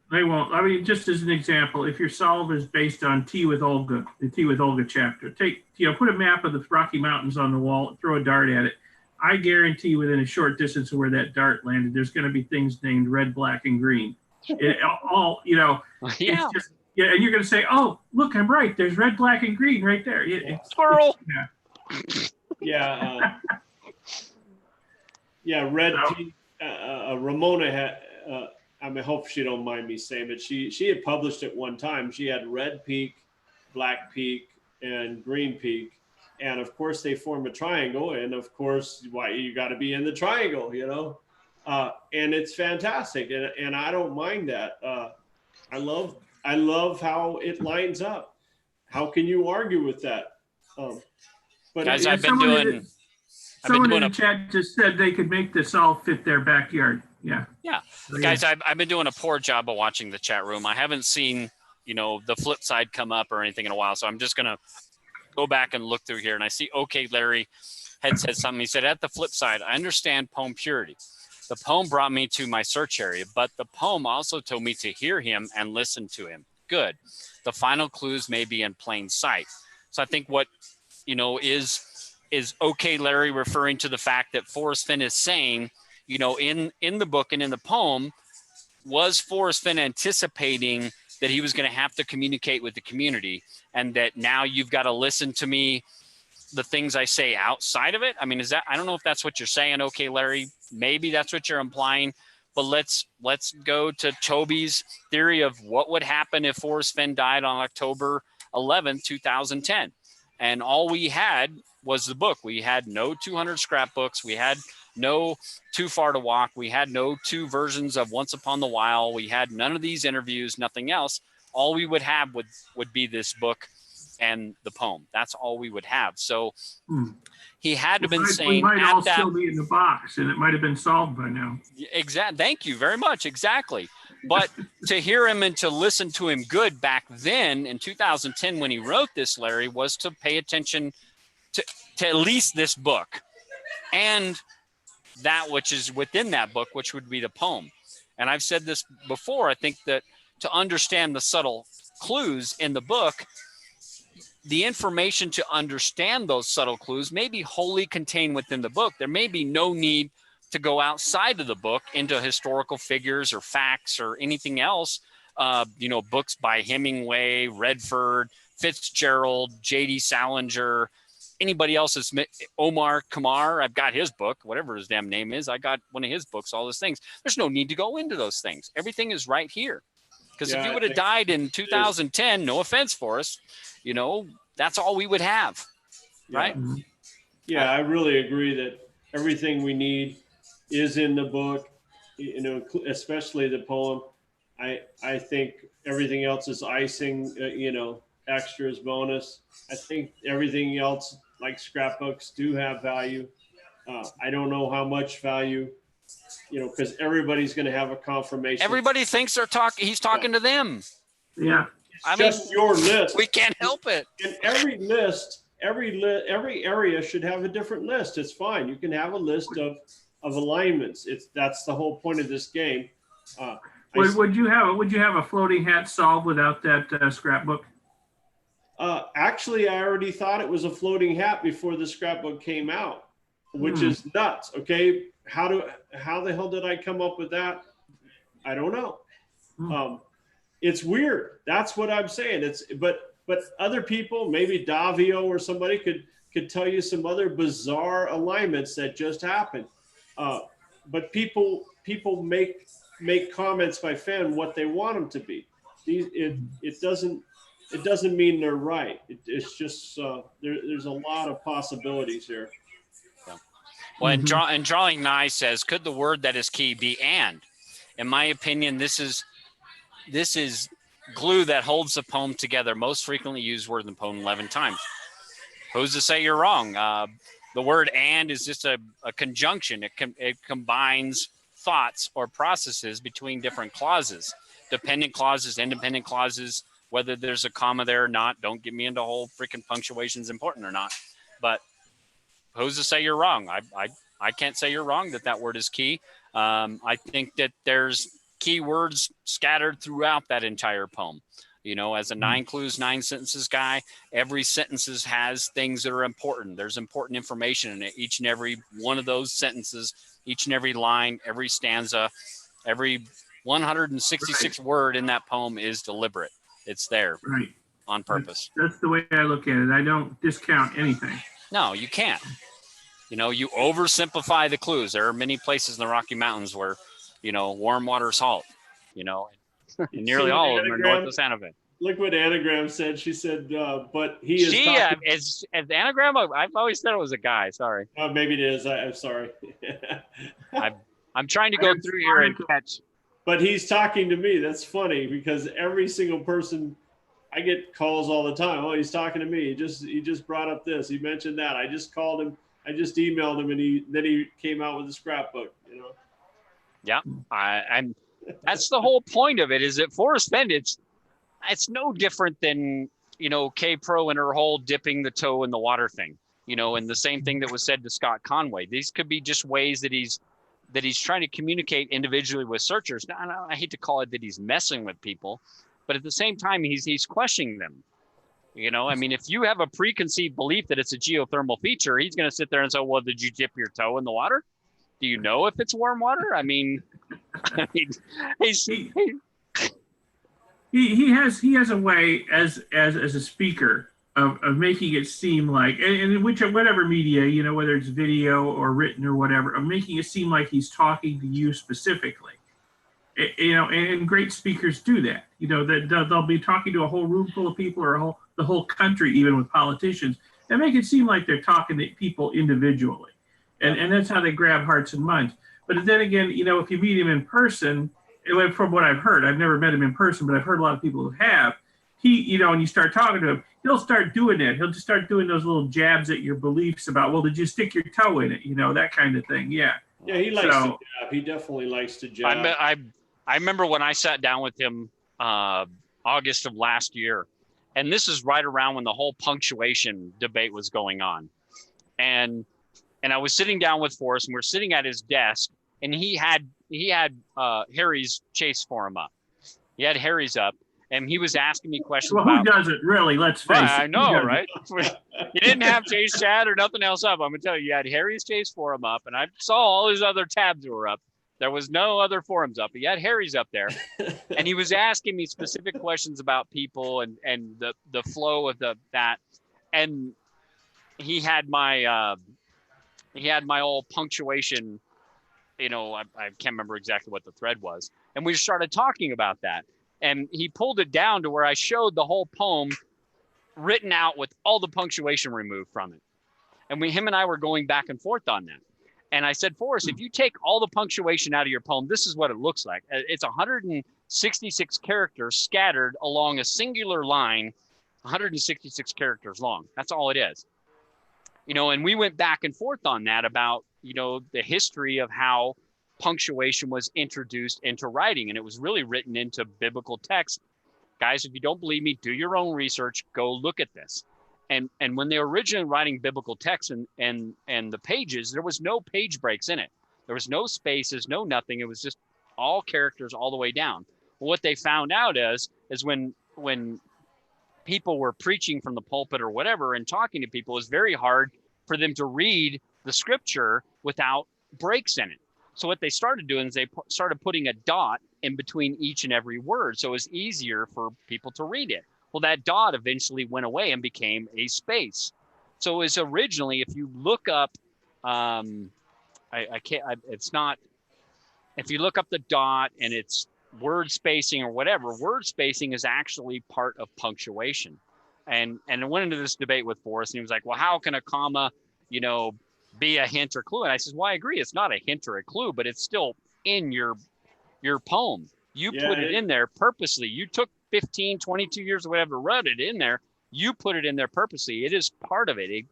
They won't. I mean, just as an example, if your solve is based on Tea with Olga, the Tea with Olga chapter, put a map of the Rocky Mountains on the wall, throw a dart at it. I guarantee within a short distance of where that dart landed, there's going to be things named red, black, and green. It's just, and you're going to say, "Oh, look, I'm right. There's red, black, and green right there." Squirrel. Red tea. Ramona had. I hope she don't mind me saying, but she had published it one time. She had red peak, black peak, and green peak, and of course they form a triangle. And of course, why you got to be in the triangle, and it's fantastic, and I don't mind that. I love how it lines up. How can you argue with that? But guys, someone in the chat just said they could make this all fit their backyard. Yeah. Guys, I've been doing a poor job of watching the chat room. I haven't seen, the flip side come up or anything in a while. So I'm just going to go back and look through here. And I see, okay, Larry had said something. He said, at the flip side, I understand poem purity. The poem brought me to my search area, but the poem also told me to hear him and listen to him. Good. The final clues may be in plain sight. So I think what, is okay, Larry, referring to the fact that Forrest Fenn is saying, in the book and in the poem, was Forrest Fenn anticipating that he was going to have to communicate with the community, and that now you've got to listen to me, the things I say outside of it? I mean, I don't know if that's what you're saying. Okay, Larry, maybe that's what you're implying, but let's go to Toby's theory of what would happen if Forrest Fenn died on October 11th, 2010. And all we had was the book. We had no 200 scrapbooks. We had no Too Far to Walk. We had no 2 versions of Once Upon the Wild. We had none of these interviews, nothing else. All we would have would be this book and the poem. That's all we would have. So he had to have been saying, we might all still be in the box, and it might have been solved by now. Exactly. Thank you very much. Exactly. But to hear him and to listen to him good back then in 2010 when he wrote this, Larry, was to pay attention to at least this book and that which is within that book, which would be the poem. And I've said this before. I think that to understand the subtle clues in the book, the information to understand those subtle clues may be wholly contained within the book. There may be no need to go outside of the book into historical figures or facts or anything else. Books by Hemingway, Redford, Fitzgerald, J.D. Salinger, anybody else's, Omar Kamar. I've got his book, whatever his damn name is. I got one of his books, all those things. There's no need to go into those things. Everything is right here. Because if you would have died in 2010, no offense for us, that's all we would have. Right? Yeah, I really agree that everything we need is in the book, especially the poem. I think everything else is icing, extras, bonus. I think everything else, like scrapbooks, do have value. I don't know how much value, because everybody's going to have a confirmation. Everybody thinks he's talking to them. Yeah. It's just your list. We can't help it. And every list, every area should have a different list. It's fine. You can have a list of alignments. That's the whole point of this game. Would you have a floating hat solved without that scrapbook? Actually, I already thought it was a floating hat before the scrapbook came out, which is nuts. Okay, how the hell did I come up with that? I don't know. It's weird. That's what I'm saying. But other people, maybe Davio or somebody could tell you some other bizarre alignments that just happened. But people make comments by Fenn what they want them to be. It doesn't mean they're right. It's just there's a lot of possibilities here. Yeah. Well, and Drawing Nigh says, could the word that is key be and? In my opinion, this is glue that holds the poem together. Most frequently used word in the poem 11 times. Who's to say you're wrong? The word and is just a conjunction. It combines thoughts or processes between different clauses, dependent clauses, independent clauses, whether there's a comma there or not. Don't get me into whole freaking punctuation is important or not. But who's to say you're wrong? I can't say you're wrong that word is key. I think that there's key words scattered throughout that entire poem. You know, as a 9 clues, 9 sentences guy, every sentence has things that are important. There's important information in it. Each and every one of those sentences, each and every line, every stanza, every 166 word in that poem is deliberate. It's there on purpose. That's the way I look at it. I don't discount anything. No, you can't. You know, you oversimplify the clues. There are many places in the Rocky Mountains where, you know, warm water salt, you know, and nearly all of them are north of Santa Fe. Look what Anagram said. She said, but he is. She is Anagram. I've always said it was a guy. Sorry. Maybe it is. I'm sorry. I'm trying to go through here and catch. But he's talking to me. That's funny because every single person, I get calls all the time. Oh, he's talking to me. He just brought up this. He mentioned that. I just called him. I just emailed him, and then he came out with a scrapbook. You know. Yeah, and that's the whole point of it. Is that Forrest Fenn? It's no different than, you know, K-Pro and her whole dipping the toe in the water thing, you know, and the same thing that was said to Scott Conway. These could be just ways that he's trying to communicate individually with searchers. Now, I hate to call it that he's messing with people, but at the same time, he's questioning them. You know, I mean, if you have a preconceived belief that it's a geothermal feature, he's going to sit there and say, well, did you dip your toe in the water? Do you know if it's warm water? I mean, He has a way as a speaker of making it seem like, and whatever media, you know, whether it's video or written or whatever, of making it seem like he's talking to you specifically. You know, and great speakers do that. You know, that they'll be talking to a whole room full of people or the whole country, even with politicians, and make it seem like they're talking to people individually. And that's how they grab hearts and minds. But then again, you know, if you meet him in person, from what I've heard, I've never met him in person, but I've heard a lot of people who have. You know, and you start talking to him, he'll start doing that. He'll just start doing those little jabs at your beliefs about, well, did you stick your toe in it? You know, that kind of thing. Yeah. Yeah, he likes to jab. He definitely likes to jab. I remember when I sat down with him August of last year, and this is right around when the whole punctuation debate was going on. And I was sitting down with Forrest, and we're sitting at his desk, and he had Harry's chase form up. He had Harry's up, and he was asking me questions. Well, who doesn't really? Let's face it. I know, right? You didn't have Chase chat or nothing else up. I'm gonna tell you had Harry's chase forum up, and I saw all his other tabs were up. There was no other forums up. He had Harry's up there, and he was asking me specific questions about people and the flow of that, and he had my old punctuation. You know, I can't remember exactly what the thread was. And we started talking about that. And he pulled it down to where I showed the whole poem written out with all the punctuation removed from it. And him and I were going back and forth on that. And I said, Forrest, if you take all the punctuation out of your poem, this is what it looks like. It's 166 characters scattered along a singular line, 166 characters long. That's all it is. You know, and we went back and forth on that about, you know, the history of how punctuation was introduced into writing. And it was really written into biblical text guys, if you don't believe me, do your own research, go look at this. And when they were originally writing biblical text and the pages, there was no page breaks in it. There was no spaces, no nothing. It was just all characters all the way down. Well, what they found out is when people were preaching from the pulpit or whatever and talking to people, it was very hard for them to read the scripture without breaks in it. So what they started doing is they started putting a dot in between each and every word. So it was easier for people to read it. Well, that dot eventually went away and became a space. So it was originally, if you look up, if you look up the dot and it's word spacing or whatever, word spacing is actually part of punctuation. And I went into this debate with Forrest, and he was like, well, how can a comma, be a hint or clue? And I said, well, I agree. It's not a hint or a clue, but it's still in your poem. You put it in there purposely. You took 15, 22 years or whatever, wrote it in there. You put it in there purposely. It is part of it.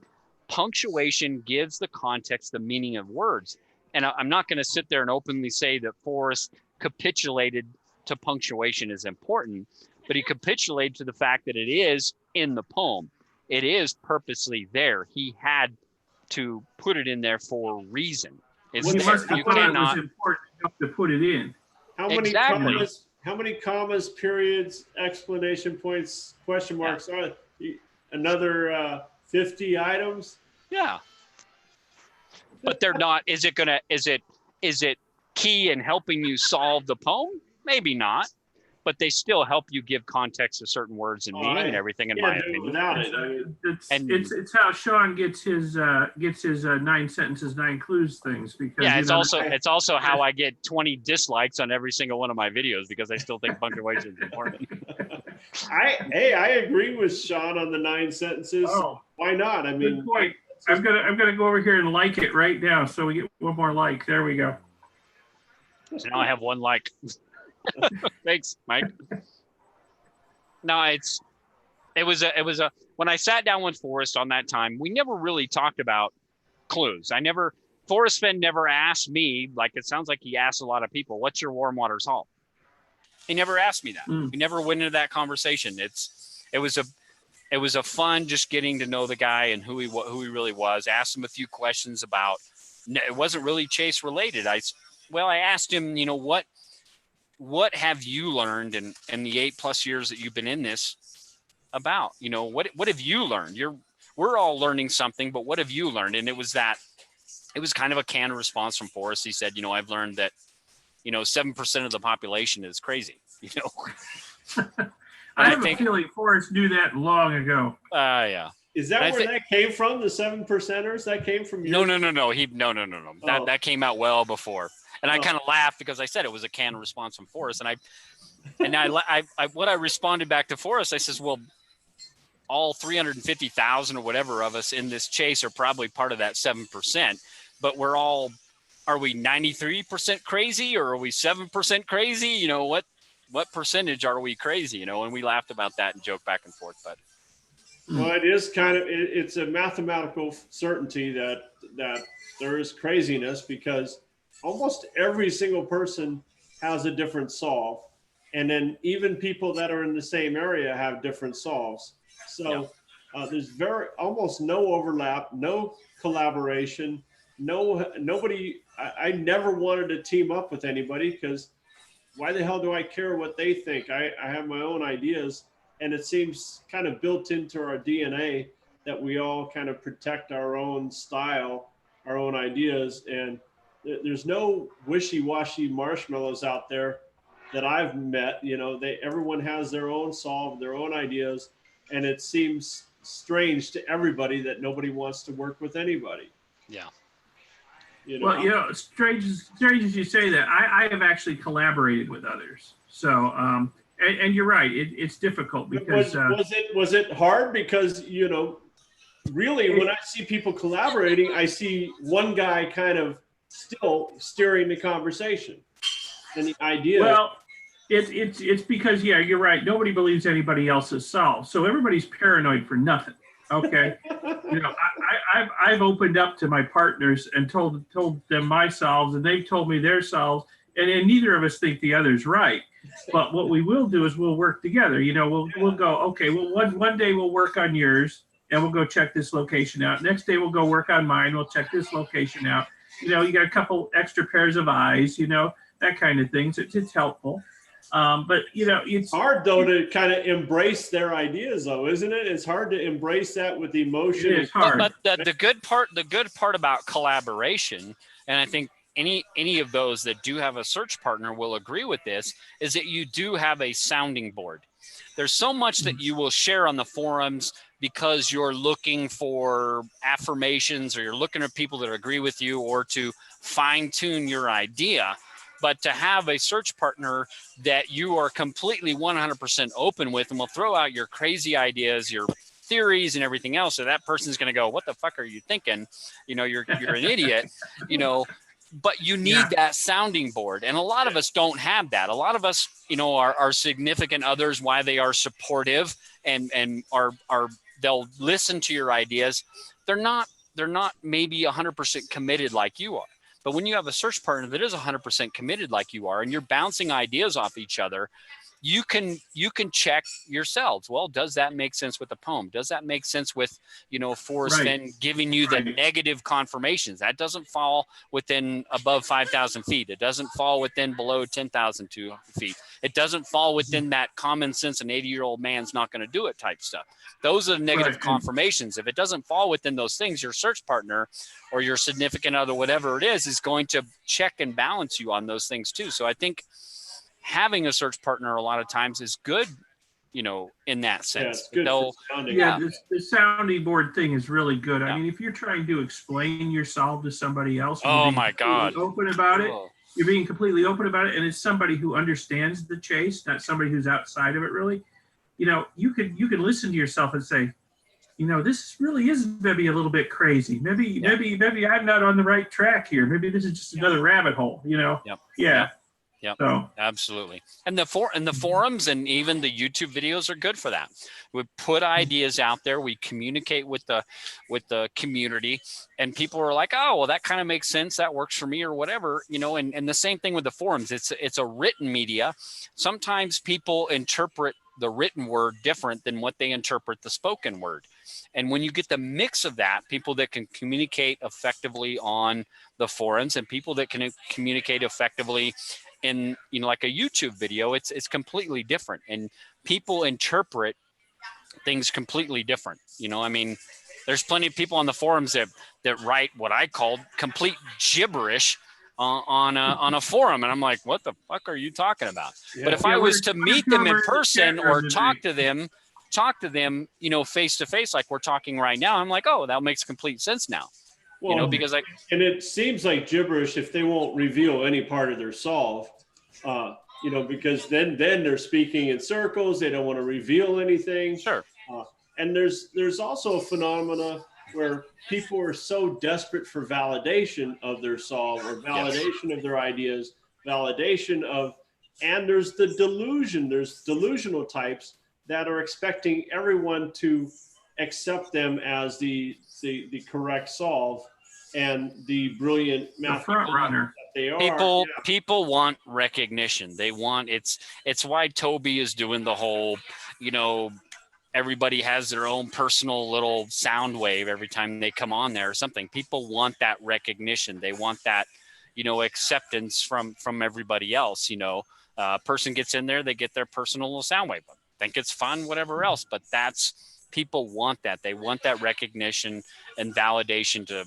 Punctuation gives the context, the meaning of words. And I'm not going to sit there and openly say that Forrest capitulated to punctuation is important, but he capitulated to the fact that it is in the poem. It is purposely there. He had to put it in there for a reason. It's Well, there. You cannot. It was important enough to put it in. How many Exactly. commas? How many commas, periods, exclamation points, question marks are another 50 items? Yeah. But they're not. Is it key in helping you solve the poem? Maybe not. But they still help you give context to certain words and meaning and everything, in my opinion. Without it. I mean, It's how Sean gets his 9 sentences, 9 clues things, because Yeah, it's also how I get 20 dislikes on every single one of my videos, because I still think punctuation is important. I agree with Sean on the 9 sentences. Oh, why not? I mean, good point. I'm gonna go over here and like it right now, so we get one more like. There we go. So now I have 1 like. Thanks, Mike. No, it was a when I sat down with Forrest on that time, we never really talked about clues. Forrest Fenn never asked me, like it sounds like he asked a lot of people, what's your warm waters halt? He never asked me that. We never went into that conversation. It was a fun just getting to know the guy and who he really was. Asked him a few questions about. It wasn't really Chase related. I asked him, what have you learned in the 8+ years that you've been in this about? What have you learned? We're all learning something, but what have you learned? And it was kind of a canned response from Forrest. He said, I've learned that, 7% of the population is crazy, I have a feeling Forrest knew that long ago. Yeah. is that where that came from? The 7%ers? That came from No. No. That came out well before. And I kind of laughed because I said it was a canned response from Forrest. And I what I responded back to Forrest, I says, well, all 350,000 or whatever of us in this chase are probably part of that 7%, but are we 93% crazy, or are we 7% crazy? What percentage are we crazy? And we laughed about that and joked back and forth, but. Well, it is kind of, it's a mathematical certainty that there is craziness, because almost every single person has a different solve. And then even people that are in the same area have different solves. So there's almost no overlap, no collaboration, nobody. I never wanted to team up with anybody, because why the hell do I care what they think? I have my own ideas, and it seems kind of built into our DNA that we all kind of protect our own style, our own ideas. And there's no wishy-washy marshmallows out there that I've met. Everyone has their own solve, their own ideas, and it seems strange to everybody that nobody wants to work with anybody. Yeah. Well, strange as you say that. I have actually collaborated with others. So, and you're right. It's difficult because was it hard? Because really, when I see people collaborating, I see one guy kind of still steering the conversation and the idea. Well, it's because you're right. Nobody believes anybody else's solve, so everybody's paranoid for nothing. Okay, I've opened up to my partners and told them my solves, and they've told me their solves, and neither of us think the other's right. But what we will do is we'll work together. We'll go, okay, well, one day we'll work on yours and we'll go check this location out. Next day we'll go work on mine. We'll check this location out. You got a couple extra pairs of eyes, that kind of thing. So it's helpful. But it's hard though to kind of embrace their ideas, though, isn't it? It's hard to embrace that with emotion. It is hard. But the good part about collaboration, and I think any of those that do have a search partner will agree with this, is that you do have a sounding board. There's so much that you will share on the forums because you're looking for affirmations, or you're looking at people that agree with you, or to fine tune your idea. But to have a search partner that you are completely 100% open with, and will throw out your crazy ideas, your theories and everything else, so that person's going to go, what the fuck are you thinking? You're an idiot, but you need that sounding board. And a lot of us don't have that. A lot of us, our significant others, why they are supportive and are they'll listen to your ideas. They're not maybe 100% committed like you are. But when you have a search partner that is 100% committed like you are, and you're bouncing ideas off each other, you can check yourselves. Well, does that make sense with the poem? Does that make sense with, Forrest Fenn giving you the negative confirmations? That doesn't fall within above 5,000 feet. It doesn't fall within below 10,000 feet. It doesn't fall within that common sense, an 80-year-old man's not going to do it type stuff. Those are the negative confirmations. If it doesn't fall within those things, your search partner or your significant other, whatever it is going to check and balance you on those things too. So I think having a search partner a lot of times is good, in that sense. The sounding board thing is really good. I mean, if you're trying to explain yourself to somebody else, oh my God, open about it. You're being completely open about it, and it's somebody who understands the chase, not somebody who's outside of it. Really, you could listen to yourself and say, this really is maybe a little bit crazy. Maybe I'm not on the right track here. Maybe this is just another rabbit hole. Yep. So. Absolutely. And the forums and even the YouTube videos are good for that. We put ideas out there. We communicate with the community, and people are like, oh, well, that kind of makes sense. That works for me, or whatever, and the same thing with the forums. It's a written media. Sometimes people interpret the written word different than what they interpret the spoken word. And when you get the mix of that, people that can communicate effectively on the forums and people that can communicate effectively in, like a YouTube video, it's completely different, and people interpret things completely different. There's plenty of people on the forums that write what I call complete gibberish on a forum, and I'm like, what the fuck are you talking about? But if I was to meet them in person or talk to them, face to face, like we're talking right now, I'm like, oh, that makes complete sense now. Well, because and it seems like gibberish if they won't reveal any part of their solve, because then they're speaking in circles. They don't want to reveal anything. Sure. And there's also a phenomena where people are so desperate for validation of their solve, or validation of their ideas, and there's there's delusional types that are expecting everyone to accept them as the correct solve and the brilliant front runner they are. People want recognition. They want it's why Toby is doing the whole, everybody has their own personal little sound wave every time they come on there or something. People want that recognition. They want that, acceptance from everybody else. A person gets in there, they get their personal little sound wave. Think it's fun, whatever else, but people want that. They want that recognition and validation, to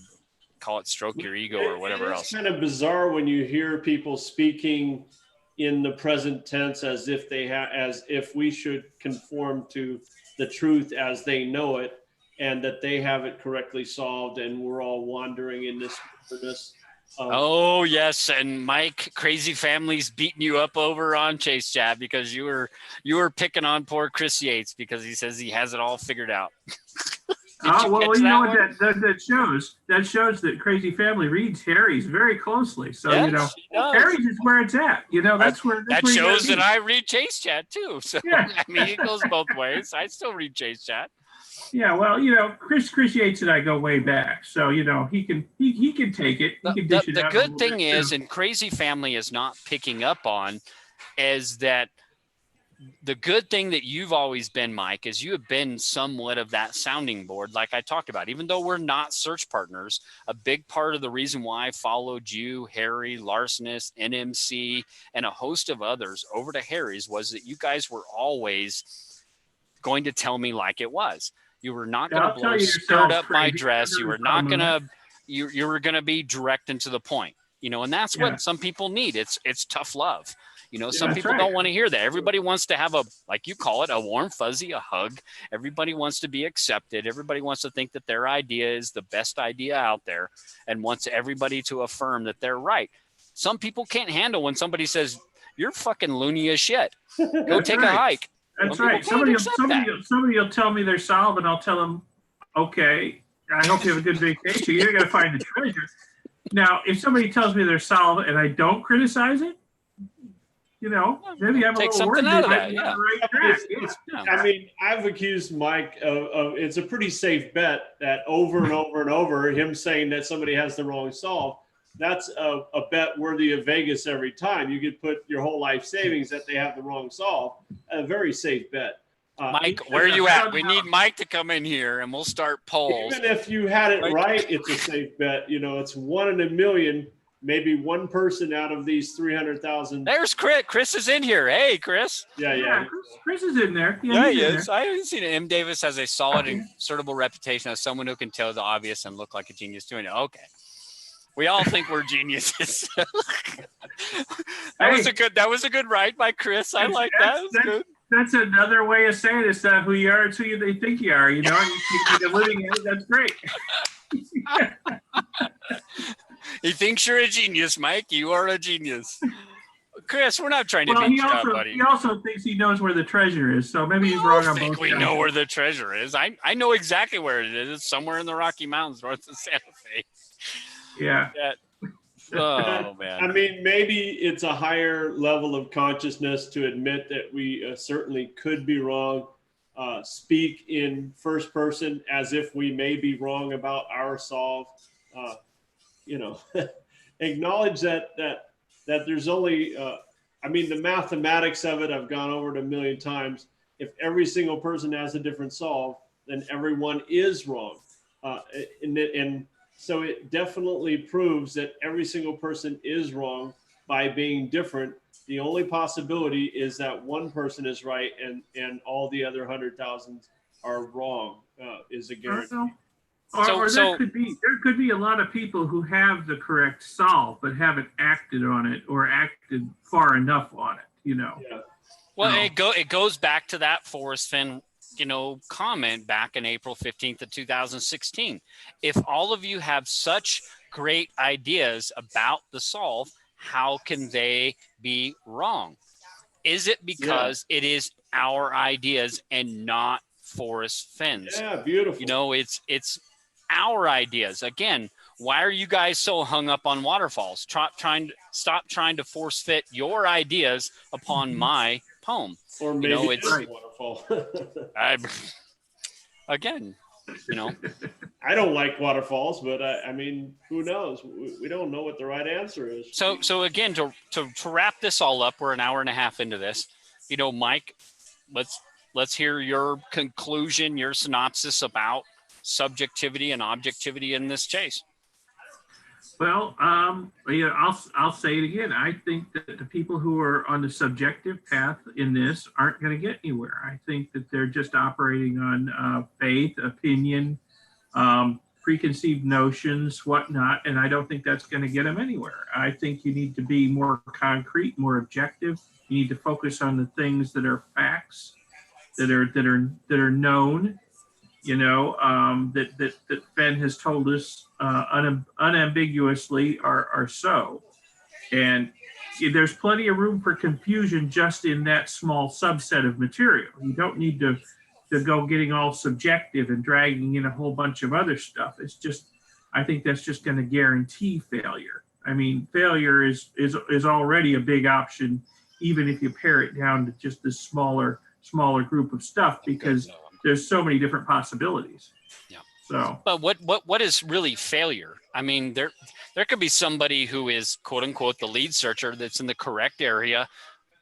call it stroke your ego or whatever else. It's kind of bizarre when you hear people speaking in the present tense as if we should conform to the truth as they know it, and that they have it correctly solved, and we're all wandering in this wilderness. Oh yes, and Mike, Crazy Family's beating you up over on Chase Chat because you were picking on poor Chris Yates because he says he has it all figured out. Well, you know what that shows? That shows that Crazy Family reads Harry's very closely. So Harry's is where it's at. That's where that shows that I read Chase Chat too. So I mean, it goes both ways. I still read Chase Chat. Yeah, well, Chris Yates and I go way back, so he can take it. He can dish it the out good thing is, and Crazy Family is not picking up on, is that the good thing that you've always been, Mike, is you have been somewhat of that sounding board, like I talked about. Even though we're not search partners, a big part of the reason why I followed you, Harry, Larsonis, NMC, and a host of others over to Harry's was that you guys were always going to tell me like it was. You were not going to blow skirt up my dress. You were not going to, you were going to be direct and to the point, you know, and that's what some people need. It's tough love. You know, some people don't want to hear that. Everybody wants to have a, like you call it, a warm fuzzy, a hug. Everybody wants to be accepted. Everybody wants to think that their idea is the best idea out there and wants everybody to affirm that they're right. Some people can't handle when somebody says, you're fucking loony as shit. Go take a hike. That's right. Somebody will tell me they're solved, and I'll tell them, okay, I hope you have a good vacation. You're going to find the treasure. Now, if somebody tells me they're solved and I don't criticize it, you know, maybe I'm take a little something worried out of that. Yeah. I mean, I've accused Mike of it's a pretty safe bet that over and over and over, him saying that somebody has the wrong solve, that's a bet worthy of Vegas every time. You could put your whole life savings that they have the wrong solve. A very safe bet. Mike, where are you at? We need Mike to come in here and we'll start polls. Even if you had it right, it's a safe bet. You know, it's 1 in a million. Maybe one person out of these 300,000. There's Chris. Chris is in here. Hey, Chris. Yeah. Chris is in there. Yeah, he is. I haven't seen it. M. Davis has a solid, insertable reputation as someone who can tell the obvious and look like a genius doing it. Okay. We all think we're geniuses. That was a good write by Chris. I like that. That was good. That's another way of saying it's not who you are, it's who they think you are. You know, you're living it. That's great. He thinks you're a genius, Mike. You are a genius. Chris, we're not trying to beat you up, buddy. He also thinks he knows where the treasure is, so maybe he's wrong on both sides. We know where the treasure is. I know exactly where it is. It's somewhere in the Rocky Mountains north of Santa Fe. Yeah. Oh, man. I mean, maybe it's a higher level of consciousness to admit that we certainly could be wrong. Speak in first person as if we may be wrong about our solve. You know, acknowledge that there's only, I mean, the mathematics of it, I've gone over it a million times. If every single person has a different solve, then everyone is wrong. And so it definitely proves that every single person is wrong by being different. The only possibility is that one person is right and all the other 100,000 are wrong, is a guarantee. Or there could be a lot of people who have the correct solve but haven't acted on it or acted far enough on it, you know. Yeah. Well, it goes back to that Forrest Fenn, you know, comment back in April 15th of 2016. If all of you have such great ideas about the solve, how can they be wrong? Is it because it is our ideas and not Forrest Fenn's? Yeah, beautiful. You know, it's our ideas. Again, why are you guys so hung up on waterfalls? Stop trying to force fit your ideas upon my poem. Or maybe it's a waterfall. Again, you know. I don't like waterfalls, but I mean, who knows? We don't know what the right answer is. So again, to wrap this all up, we're an hour and a half into this. You know, Mike, let's hear your conclusion, your synopsis about subjectivity and objectivity in this chase. Well, I'll say it again. I think that the people who are on the subjective path in this aren't going to get anywhere. I think that they're just operating on faith, opinion, preconceived notions, whatnot, and I don't think that's going to get them anywhere. I think you need to be more concrete, more objective. You need to focus on the things that are facts, that are known. You know, that Fenn has told us unambiguously are so. And there's plenty of room for confusion just in that small subset of material. You don't need to go getting all subjective and dragging in a whole bunch of other stuff. It's just, I think that's just going to guarantee failure. I mean, failure is already a big option, even if you pare it down to just this smaller group of stuff, because there's so many different possibilities. Yeah. So, but what is really failure? I mean, there could be somebody who is quote unquote the lead searcher that's in the correct area,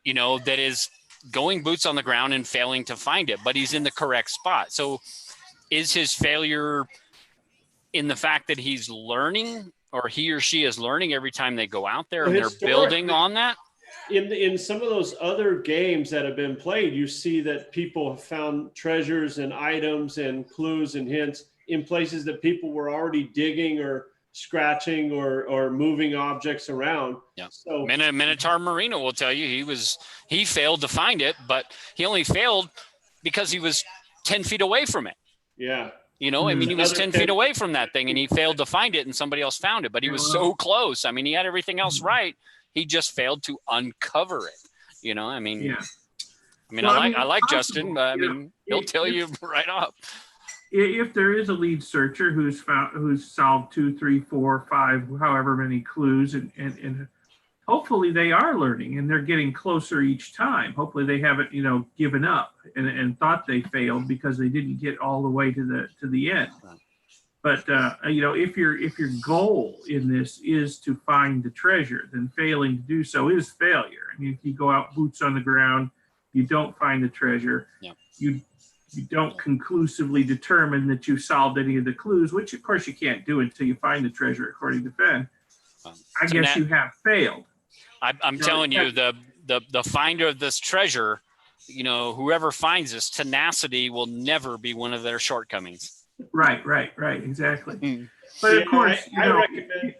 you know, that is going boots on the ground and failing to find it, but he's in the correct spot. So is his failure in the fact that he's learning, or he or she is learning every time they go out there and they're building on that? In some of those other games that have been played, you see that people have found treasures and items and clues and hints in places that people were already digging or scratching or moving objects around. Yeah. So Minotaur Marino will tell you he failed to find it, but he only failed because he was 10 feet away from it. Yeah. You know, I mean, he was 10 feet away from that thing and he failed to find it and somebody else found it, but he was so close. I mean, he had everything else right. He just failed to uncover it. You know, I mean, I like Justin, but I mean, he'll tell you right off. If there is a lead searcher who's solved 2, 3, 4, 5, however many clues, and hopefully they are learning and they're getting closer each time. Hopefully they haven't, you know, given up and thought they failed because they didn't get all the way to the end. But you know, if your goal in this is to find the treasure, then failing to do so is failure. I mean, if you go out boots on the ground, you don't find the treasure. Yeah. You don't conclusively determine that you solved any of the clues, which of course you can't do until you find the treasure, according to Fenn. I guess you have failed. I'm telling you, the finder of this treasure, you know, whoever finds this, tenacity will never be one of their shortcomings. Right, exactly. But of course, I recommend.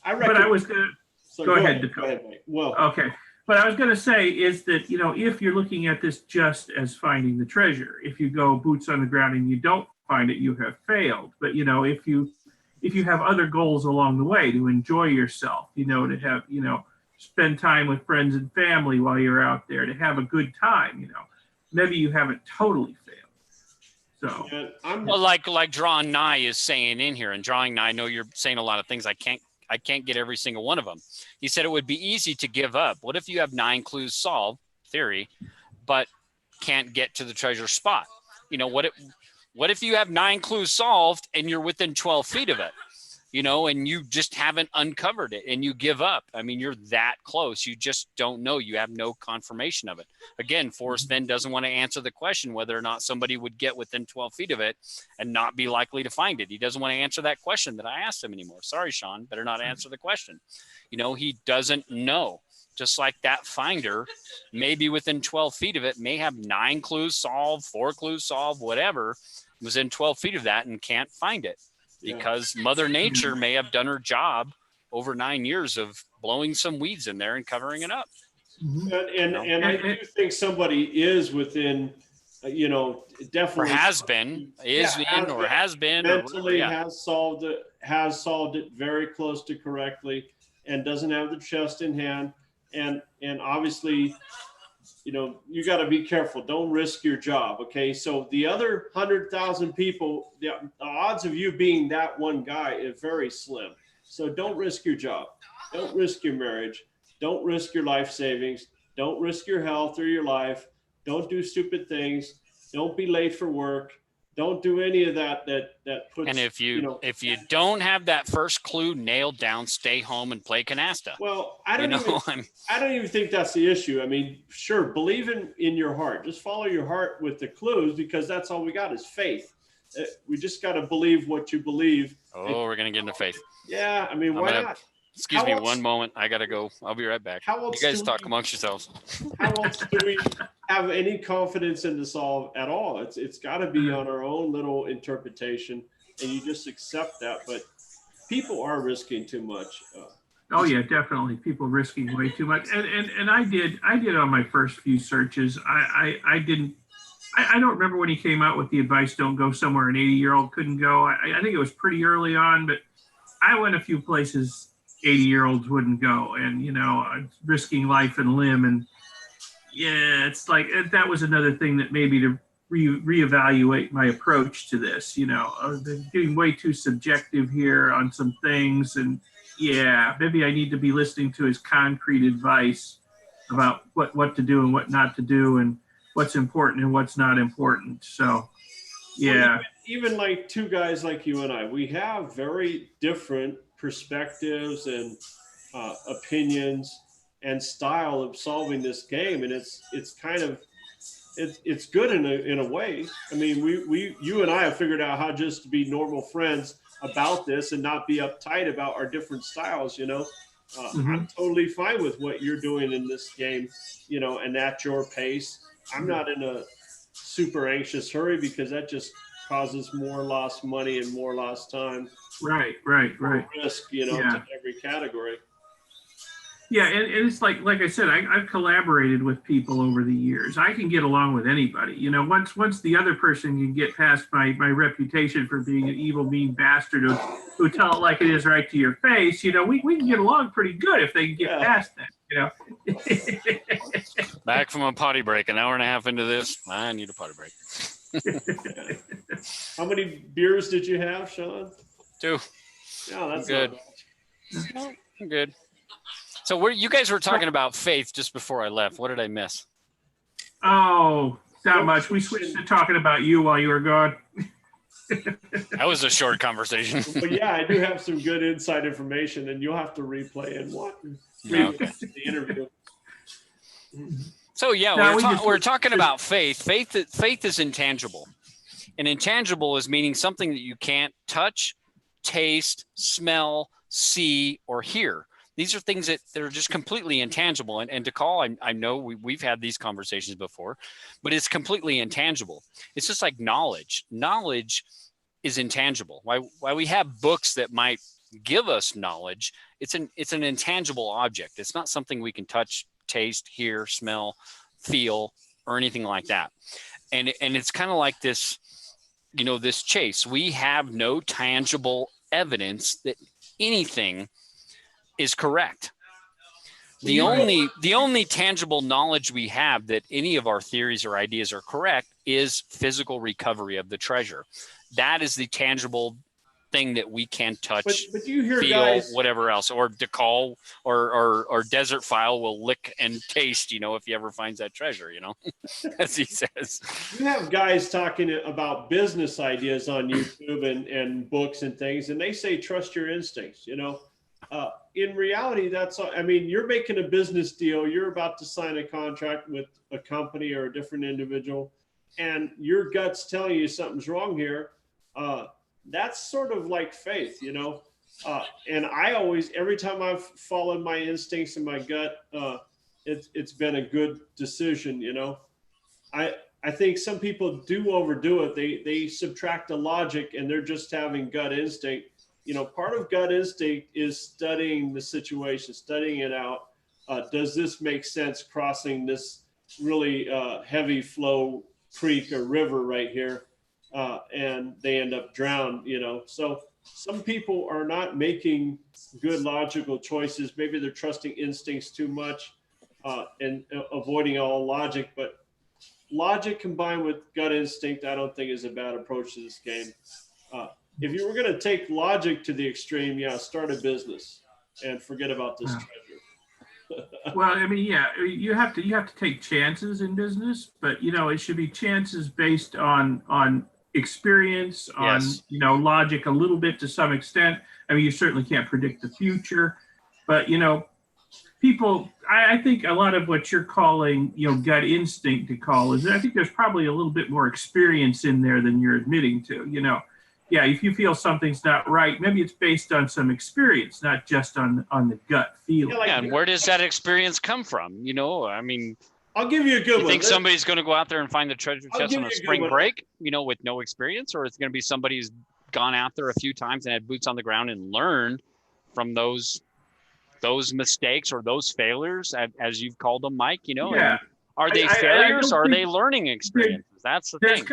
But I was going to go ahead, Decall. Go ahead, Mike. Well, okay. But I was going to say is that, you know, if you're looking at this just as finding the treasure, if you go boots on the ground and you don't find it, you have failed. But, you know, if you have other goals along the way to enjoy yourself, you know, to have, you know, spend time with friends and family while you're out there, to have a good time, you know, maybe you haven't totally failed. So, well, like Drawing Nigh is saying in here, and Drawing Nigh, I know you're saying a lot of things. I can't get every single one of them. He said it would be easy to give up. What if you have 9 clues solved, theory, but can't get to the treasure spot? You know, what if you have 9 clues solved and you're within 12 feet of it, you know, and you just haven't uncovered it and you give up? I mean, you're that close. You just don't know. You have no confirmation of it. Again, Forrest Fenn doesn't want to answer the question whether or not somebody would get within 12 feet of it and not be likely to find it. He doesn't want to answer that question that I asked him anymore. Sorry, Sean, better not answer the question. You know, he doesn't know. Just like that finder, maybe within 12 feet of it, may have 9 clues solved, 4 clues solved, whatever, was in 12 feet of that and can't find it. Because Mother Nature may have done her job over 9 years of blowing some weeds in there and covering it up. And I do think somebody is within, you know, definitely or has been, mentally has solved it very close to correctly, and doesn't have the chest in hand, and obviously, you know, you got to be careful. Don't risk your job. Okay. So the other 100,000 people, the odds of you being that one guy is very slim. So don't risk your job. Don't risk your marriage. Don't risk your life savings. Don't risk your health or your life. Don't do stupid things. Don't be late for work. Don't do any of that puts. And if you don't have that first clue nailed down, stay home and play canasta. Well, I don't even think that's the issue. I mean, sure, believe in your heart. Just follow your heart with the clues, because that's all we got is faith. We just got to believe what you believe. Oh, we're gonna get into faith. Yeah, I mean, why not? Excuse me one moment. I gotta go. I'll be right back. You guys talk amongst yourselves. How else do we have any confidence in the solve at all? It's got to be on our own little interpretation, and you just accept that. But people are risking too much. Oh yeah, definitely. People risking way too much. And I did on my first few searches. I don't remember when he came out with the advice, don't go somewhere an 80-year-old couldn't go. I think it was pretty early on, but I went a few places 80-year-olds wouldn't go, and, you know, risking life and limb. And yeah, it's like, that was another thing that made me to reevaluate my approach to this. You know, getting way too subjective here on some things. And yeah, maybe I need to be listening to his concrete advice about what to do and what not to do, and what's important and what's not important. So yeah. Well, even like two guys like you and I, we have very different perspectives and opinions, and style of solving this game. And it's kind of, it's good in a way. I mean, you and I have figured out how just to be normal friends about this and not be uptight about our different styles, you know. I'm totally fine with what you're doing in this game, you know, and at your pace. I'm not in a super anxious hurry because that just causes more lost money and more lost time. Right. Risk, you know, to every category. Yeah, and it's like I said, I've collaborated with people over the years. I can get along with anybody. You know, once the other person can get past my reputation for being an evil, mean bastard who tell it like it is right to your face, you know, we can get along pretty good if they can get past that, you know. Back from a potty break, an hour and a half into this, I need a potty break. How many beers did you have, Sean? 2. Yeah, that's good. No, I'm good. So you guys were talking about faith just before I left. What did I miss? Oh, not much. We switched to talking about you while you were gone. That was a short conversation. Well, yeah, I do have some good inside information, and you'll have to replay and watch the interview. So yeah, we're talking about faith. Faith is intangible, and intangible is meaning something that you can't touch, taste, smell, see, or hear. These are things that are just completely intangible. And Decall, I know we've had these conversations before, but it's completely intangible. It's just like knowledge. Knowledge is intangible. Why we have books that might give us knowledge, it's an intangible object. It's not something we can touch, taste, hear, smell, feel, or anything like that. And it's kind of like this, you know, this chase. We have no tangible evidence that anything is correct. The only tangible knowledge we have that any of our theories or ideas are correct is physical recovery of the treasure. That is the tangible thing that we can touch, but you hear feel, guys, whatever else, or Decall or Desert File will lick and taste, you know, if he ever finds that treasure, you know, as he says. You have guys talking about business ideas on YouTube and books and things, and they say, trust your instincts, you know. In reality, you're making a business deal. You're about to sign a contract with a company or a different individual, and your gut's telling you something's wrong here. That's sort of like faith, you know. And I always, every time I've followed my instincts and my gut, it's been a good decision, you know. I think some people do overdo it. They subtract the logic and they're just having gut instinct. You know, part of gut instinct is studying the situation, studying it out. Does this make sense crossing this really heavy flow creek or river right here? And they end up drowned, you know. So some people are not making good logical choices. Maybe they're trusting instincts too much and avoiding all logic. But logic combined with gut instinct, I don't think is a bad approach to this game. If you were going to take logic to the extreme, start a business and forget about this treasure. Well, I mean, you have to take chances in business, but you know, it should be chances based on experience, on you know, logic a little bit to some extent. I mean, you certainly can't predict the future, but you know, people, I think a lot of what you're calling, you know, gut instinct to call is, I think there's probably a little bit more experience in there than you're admitting to, you know. Yeah, if you feel something's not right, maybe it's based on some experience, not just on the gut feeling. Yeah, and where does that experience come from? You know, I mean, I'll give you a good one. You think somebody's going to go out there and find the treasure chest on a spring break, you know, with no experience, or it's going to be somebody who's gone out there a few times and had boots on the ground and learned from those mistakes or those failures, as you've called them, Mike? You know, are they failures or are they learning experiences? That's the thing.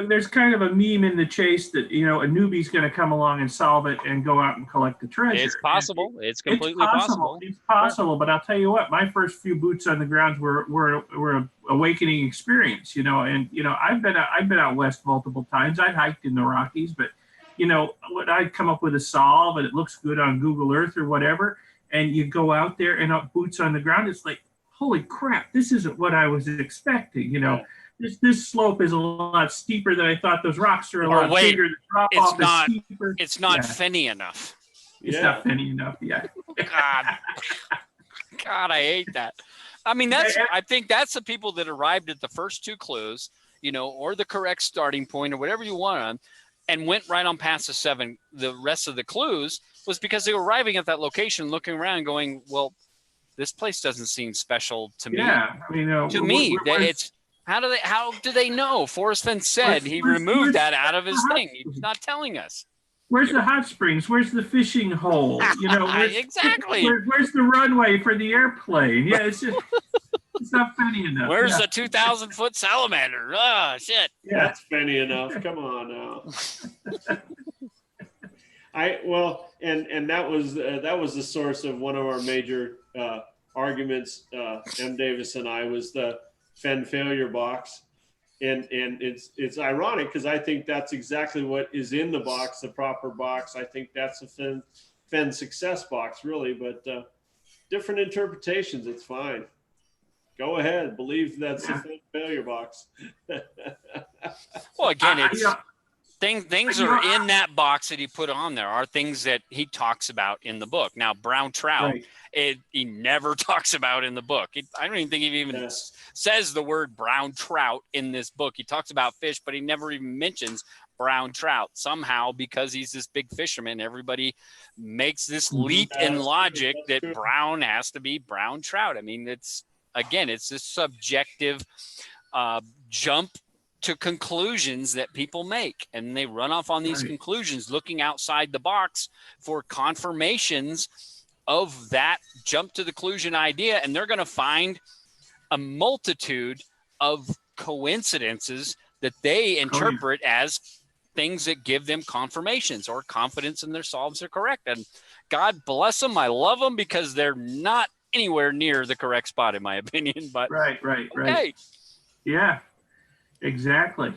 There's kind of a meme in the chase that, you know, a newbie's going to come along and solve it and go out and collect the treasure. It's possible. It's completely possible. It's possible. But I'll tell you what, my first few boots on the ground were an awakening experience, you know. And, you know, I've been out west multiple times. I've hiked in the Rockies, but, you know, when I'd come up with a solve and it looks good on Google Earth or whatever, and you go out there and boots on the ground, it's like, holy crap, this isn't what I was expecting, you know. This slope is a lot steeper than I thought. Those rocks are a lot bigger. The drop off is steeper. It's not fenny enough. It's not fenny enough. Yeah. God. God, I hate that. I mean, I think that's the people that arrived at the first two clues, or the correct starting point or whatever you want on, and went right on past the rest of the clues was because they were arriving at that location, looking around and going, well, this place doesn't seem special to me. Yeah, I mean, it's how do they know? Forrest Fenn said he removed that out of his thing. He's not telling us. Where's the hot springs? Where's the fishing hole? Exactly. Where's the runway for the airplane? Yeah, it's just it's not funny enough. Where's the 2,000-foot salamander? Oh, shit. Yeah, that's funny enough. Come on now. And that was the source of one of our major arguments. M. Davis and I was the Fenn failure box. And it's ironic because I think that's exactly what is in the box, the proper box. I think that's a Fenn success box, really, but different interpretations. It's fine. Go ahead, believe that's the Fenn failure box. Well, again, things are in that box that he put on there are things that he talks about in the book. Now, brown trout, he never talks about in the book. I don't even think he even says the word brown trout in this book. He talks about fish, but he never even mentions brown trout. Somehow, because he's this big fisherman, everybody makes this leap in logic that brown has to be brown trout. I mean, it's this subjective jump to conclusions that people make, and they run off on these conclusions looking outside the box for confirmations of that jump to the conclusion idea, and they're going to find a multitude of coincidences that they interpret as things that give them confirmations or confidence in their solves are correct. And God bless them, I love them, because they're not anywhere near the correct spot in my opinion. But right. Yeah, exactly.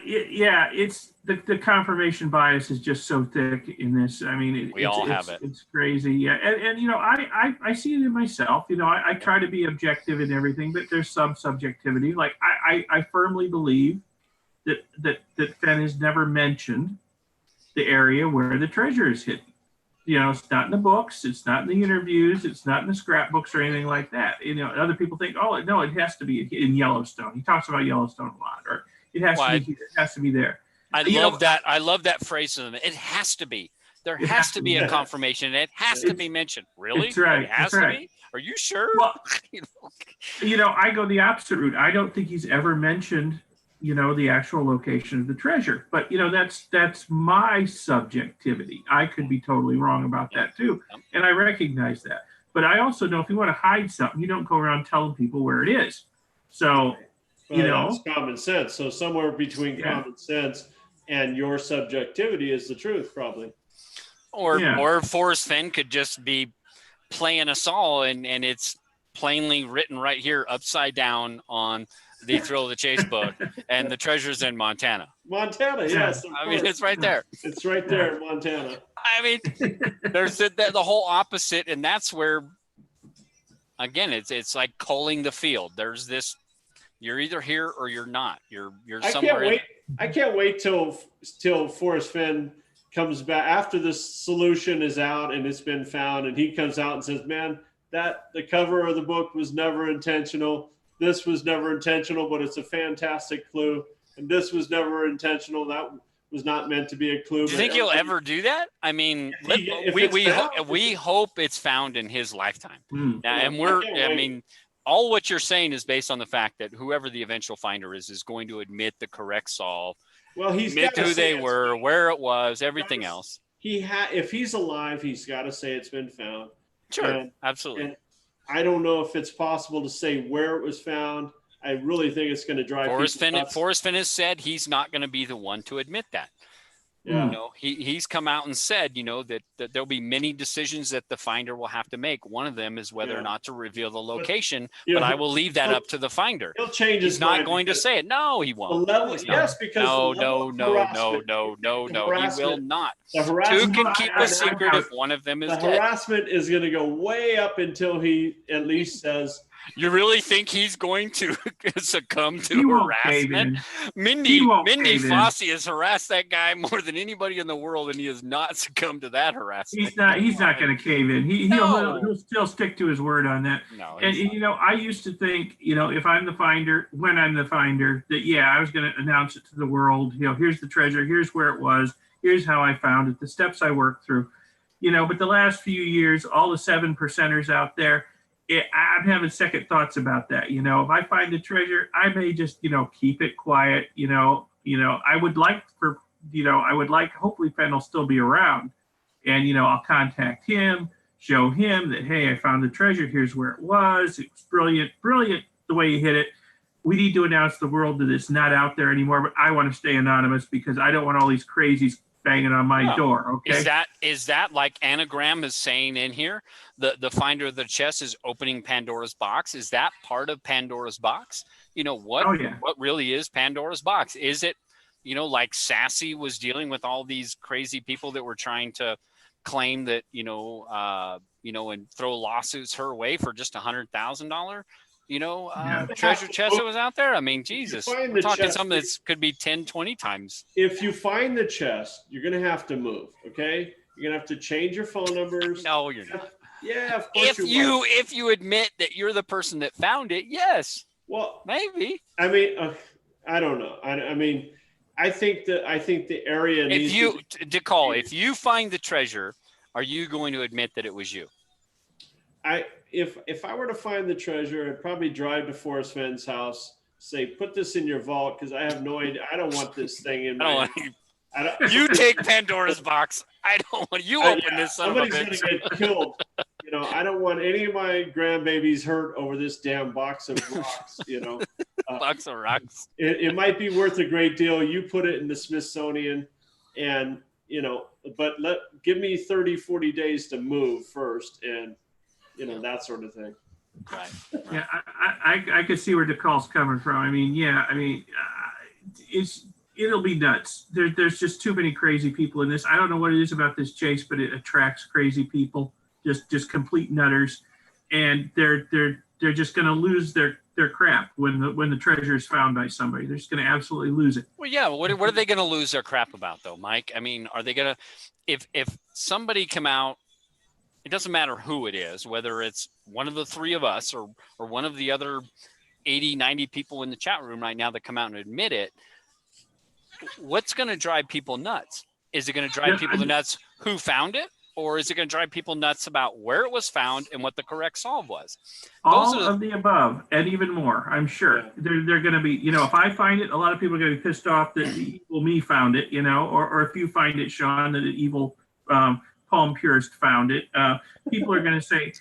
It's the confirmation bias is just so thick in this. I mean, we all have it. It's crazy. Yeah, and I see it in myself. I try to be objective in everything, but there's some subjectivity. Like I firmly believe that Fenn has never mentioned the area where the treasure is hidden. It's not in the books, it's not in the interviews, it's not in the scrapbooks or anything like that. Other people think, oh no, it has to be in Yellowstone. He talks about Yellowstone a lot, or it has to be there. I love that. I love that phrase of them. It has to be. There has to be a confirmation. It has to be mentioned. Really? That's right. It has to be? Are you sure? Well, I go the opposite route. I don't think he's ever mentioned, the actual location of the treasure. But, that's my subjectivity. I could be totally wrong about that too. And I recognize that. But I also know if you want to hide something, you don't go around telling people where it is. So, it's common sense. So somewhere between common sense and your subjectivity is the truth, probably. Or Forrest Fenn could just be playing us all, and it's plainly written right here upside down on the Thrill of the Chase book, and the treasure's in Montana. Montana, yes. I mean, it's right there. It's right there in Montana. I mean, there's the whole opposite, and that's where, again, it's like culling the field. There's this. You're either here or you're not. You're somewhere. I can't wait till Forrest Fenn comes back after the solution is out and it's been found, and he comes out and says, "Man, the cover of the book was never intentional. This was never intentional, but it's a fantastic clue. And this was never intentional. That was not meant to be a clue." Do you think he'll ever do that? I mean, we hope it's found in his lifetime. And all what you're saying is based on the fact that whoever the eventual finder is going to admit the correct solve. Well, he's admit who they were, where it was, everything else. If he's alive, he's got to say it's been found. Sure, absolutely. And I don't know if it's possible to say where it was found. I really think it's going to drive people nuts. Forrest Fenn has said he's not going to be the one to admit that. Yeah. He's come out and said, that there'll be many decisions that the finder will have to make. One of them is whether or not to reveal the location, but I will leave that up to the finder. He'll change his He's mind not going to say it. No, he won't. Yes, because no, he will not. Two can keep a secret if one of them is dead. The harassment is going to go way up until he at least says, You really think he's going to succumb to He won't cave harassment? in. Mindy cave in. Fossey has harassed that guy more than anybody in the world, and he has not succumbed to that harassment. He's not going to cave in. He'll still stick to his word on that. No, And I used to think, if I'm the finder, when I'm the finder, that I was going to announce it to the world. Here's the treasure. Here's where it was. Here's how I found it. The steps I worked through. But the last few years, all the 7%ers out there, I'm having second thoughts about that. If I find the treasure, I may just, keep it quiet. I would like hopefully Fenn will still be around, and, I'll contact him, show him that, hey, I found the treasure. Here's where it was. It was brilliant the way you hit it. We need to announce to the world that it's not out there anymore, but I want to stay anonymous because I don't want all these crazies banging on my door. Okay. Is that like Anagram is saying in here, the finder of the chest is opening Pandora's box? Is that part of Pandora's box? What really is Pandora's box? Is it, like Sassy was dealing with all these crazy people that were trying to claim that, and throw lawsuits her way for just $100,000? Treasure chest that was out there. I mean, Jesus, we're talking something that could be 10, 20 times. If you find the chest, you're going to have to move. Okay. You're going to have to change your phone numbers. No, you're not. Yeah. Of course if you admit that you're the person that found it, yes. Well, maybe. I mean, I don't know. I mean, I think the area needs Decall, if you find the treasure, are you going to admit that it was you? If I were to find the treasure, I'd probably drive to Forrest Fenn's house, say, put this in your vault because I have no idea. I don't want this thing in my You take Pandora's box. I don't want you open this son of a bitch. Somebody's going to get killed. I don't want any of my grandbabies hurt over this damn box of rocks, Box of rocks. It might be worth a great deal. You put it in the Smithsonian and, but give me 30, 40 days to move first and, that sort of thing. Right. Yeah, I could see where Decall's coming from. It'll be nuts. There's just too many crazy people in this. I don't know what it is about this chase, but it attracts crazy people, just complete nutters, and they're just going to lose their crap when the treasure is found by somebody. They're just going to absolutely lose it. Well, yeah. What are they going to lose their crap about, though, Mike? I mean, are they going to if somebody come out? It doesn't matter who it is, whether it's one of the three of us or one of the other 80, 90 people in the chat room right now that come out and admit it. What's going to drive people nuts? Is it going to drive people nuts who found it? Or is it going to drive people nuts about where it was found and what the correct solve was? All of the above and even more, I'm sure. They're going to be, if I find it, a lot of people are going to be pissed off that the evil me found it, or if you find it, Sean, that the evil Palm Purist found it. People are going to say,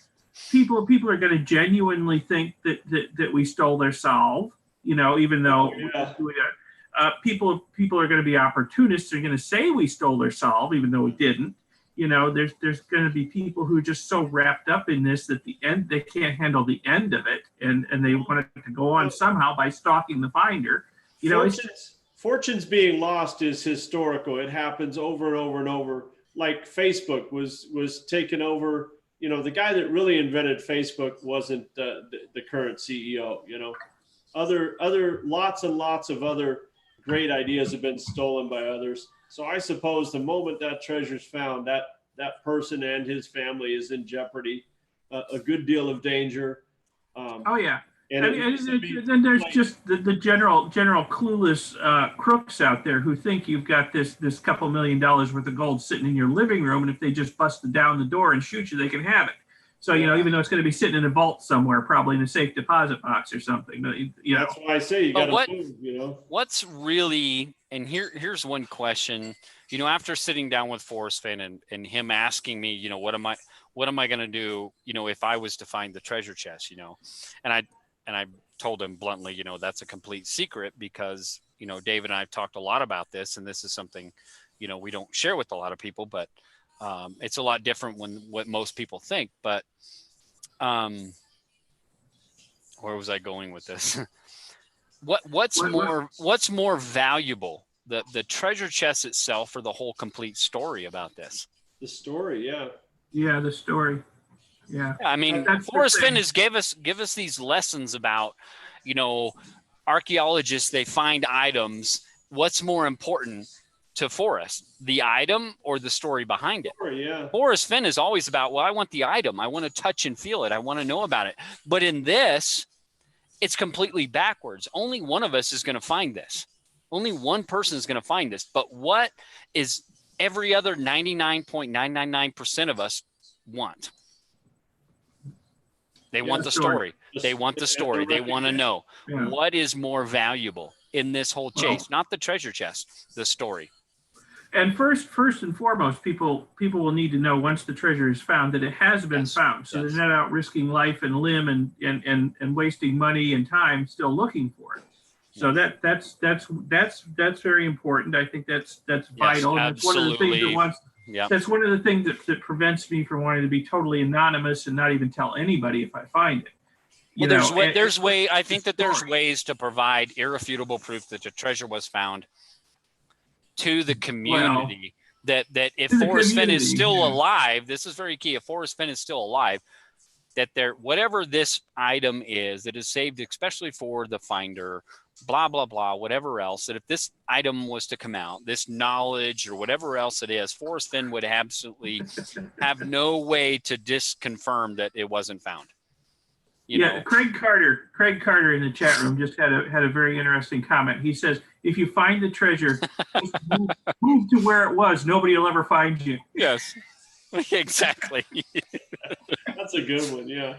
people are going to genuinely think that we stole their solve, even though people are going to be opportunists. They're going to say we stole their solve, even though we didn't. There's going to be people who are just so wrapped up in this that the end, they can't handle the end of it. And they want it to go on somehow by stalking the finder. Fortunes being lost is historical. It happens over and over and over. Like Facebook was taken over. The guy that really invented Facebook wasn't the current CEO. Other lots and lots of other great ideas have been stolen by others. So I suppose the moment that treasure's found, that person and his family is in jeopardy, a good deal of danger. And then there's just the general clueless crooks out there who think you've got this couple $1 million worth of gold sitting in your living room, and if they just bust it down the door and shoot you, they can have it. So even though it's going to be sitting in a vault somewhere, probably in a safe deposit box or something. That's why I say you got to move. What's really, and here's one question. After sitting down with Forrest Fenn and him asking me, what am I going to do, if I was to find the treasure chest, and I told him bluntly, that's a complete secret because, David and I have talked a lot about this, and this is something, we don't share with a lot of people, but it's a lot different what most people think. But where was I going with this? What's more valuable, the treasure chest itself or the whole complete story about this? The story, yeah. Yeah, the story. Yeah. I mean, That's the Forrest thing. Fenn has give us these lessons about, archaeologists, they find items. What's more important to Forrest, the item or the story behind it? Sure, yeah. Forrest Fenn is always about, well, I want the item. I want to touch and feel it. I want to know about it. But in this, it's completely backwards. Only one of us is going to find this. Only one person is going to find this. But what is every other 99.999% of us want? They want the story. They want the story. They want to know what is more valuable in this whole chase, not the treasure chest, the story. And first and foremost, people will need to know once the treasure is found that it has been found. So they're not out risking life and limb and wasting money and time still looking for it. So that's very important. I think that's vital. And it's one of the things that's one of the things that prevents me from wanting to be totally anonymous and not even tell anybody if I find it. I think that there's ways to provide irrefutable proof that the treasure was found to the community. That if Forrest Fenn is still alive, this is very key. If Forrest Fenn is still alive, that whatever this item is that is saved, especially for the finder, blah, blah, blah, whatever else, that if this item was to come out, this knowledge or whatever else it is, Forrest Fenn would absolutely have no way to disconfirm that it wasn't found. You know? Craig Carter in the chat room just had a very interesting comment. He says, if you find the treasure, just move to where it was. Nobody will ever find you. Yes, exactly. That's a good one, yeah.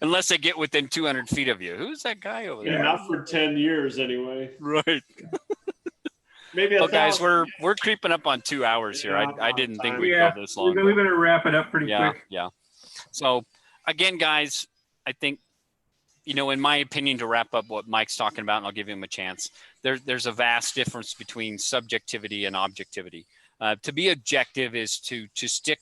Unless they get within 200 feet of you. Who's that guy over there? Yeah, not for 10 years anyway. Right. Maybe guys, we're creeping up on 2 hours here. I didn't think we'd go this long. We better wrap it up pretty quick. Yeah. So again, guys, I think, in my opinion, to wrap up what Mike's talking about, and I'll give him a chance, there's a vast difference between subjectivity and objectivity. To be objective is to stick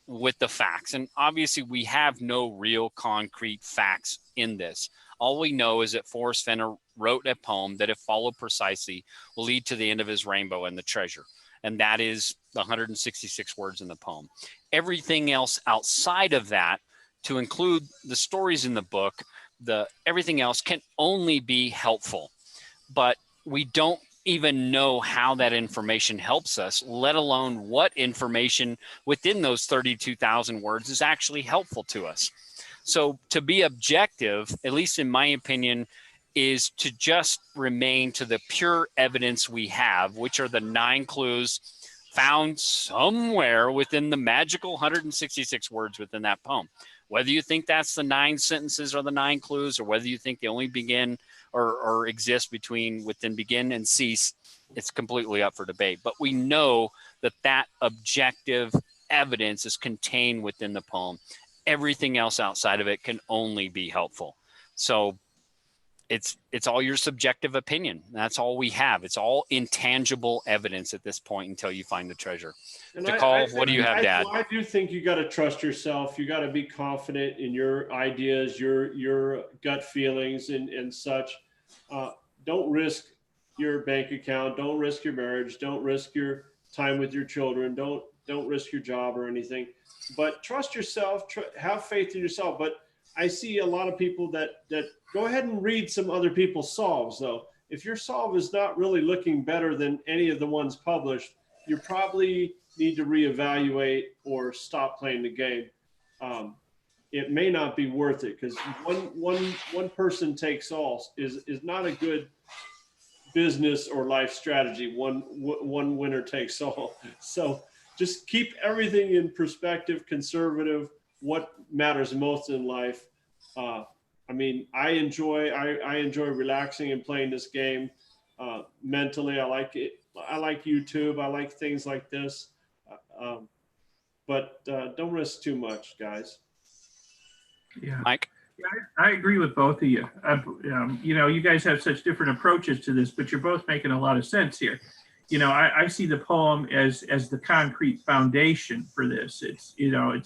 with the facts. And obviously we have no real concrete facts in this. All we know is that Forrest Fenn wrote a poem that, if followed precisely, will lead to the end of his rainbow and the treasure. And that is the 166 words in the poem. Everything else outside of that, to include the stories in the book, everything else can only be helpful. But we don't even know how that information helps us, let alone what information within those 32,000 words is actually helpful to us. So to be objective, at least in my opinion, is to just remain to the pure evidence we have, which are the 9 clues found somewhere within the magical 166 words within that poem. Whether you think that's the 9 sentences or the 9 clues, or whether you think they only begin or exist within begin and cease, it's completely up for debate. But we know that objective evidence is contained within the poem. Everything else outside of it can only be helpful. So it's all your subjective opinion. That's all we have. It's all intangible evidence at this point until you find the treasure. Decall, what do you have, Dad? I do think you got to trust yourself. You got to be confident in your ideas, your gut feelings and such. Don't risk your bank account. Don't risk your marriage. Don't risk your time with your children. Don't risk your job or anything. But trust yourself. Have faith in yourself. But I see a lot of people that go ahead and read some other people's solves, though. If your solve is not really looking better than any of the ones published, you probably need to reevaluate or stop playing the game. It may not be worth it, because one person takes all is not a good business or life strategy. One winner takes all. So just keep everything in perspective, conservative, what matters most in life. I enjoy relaxing and playing this game mentally. I like it. I like YouTube. I like things like this. But don't risk too much, guys. Yeah, Mike? Yeah, I agree with both of you. You guys have such different approaches to this, but you're both making a lot of sense here. I see the poem as the concrete foundation for this. You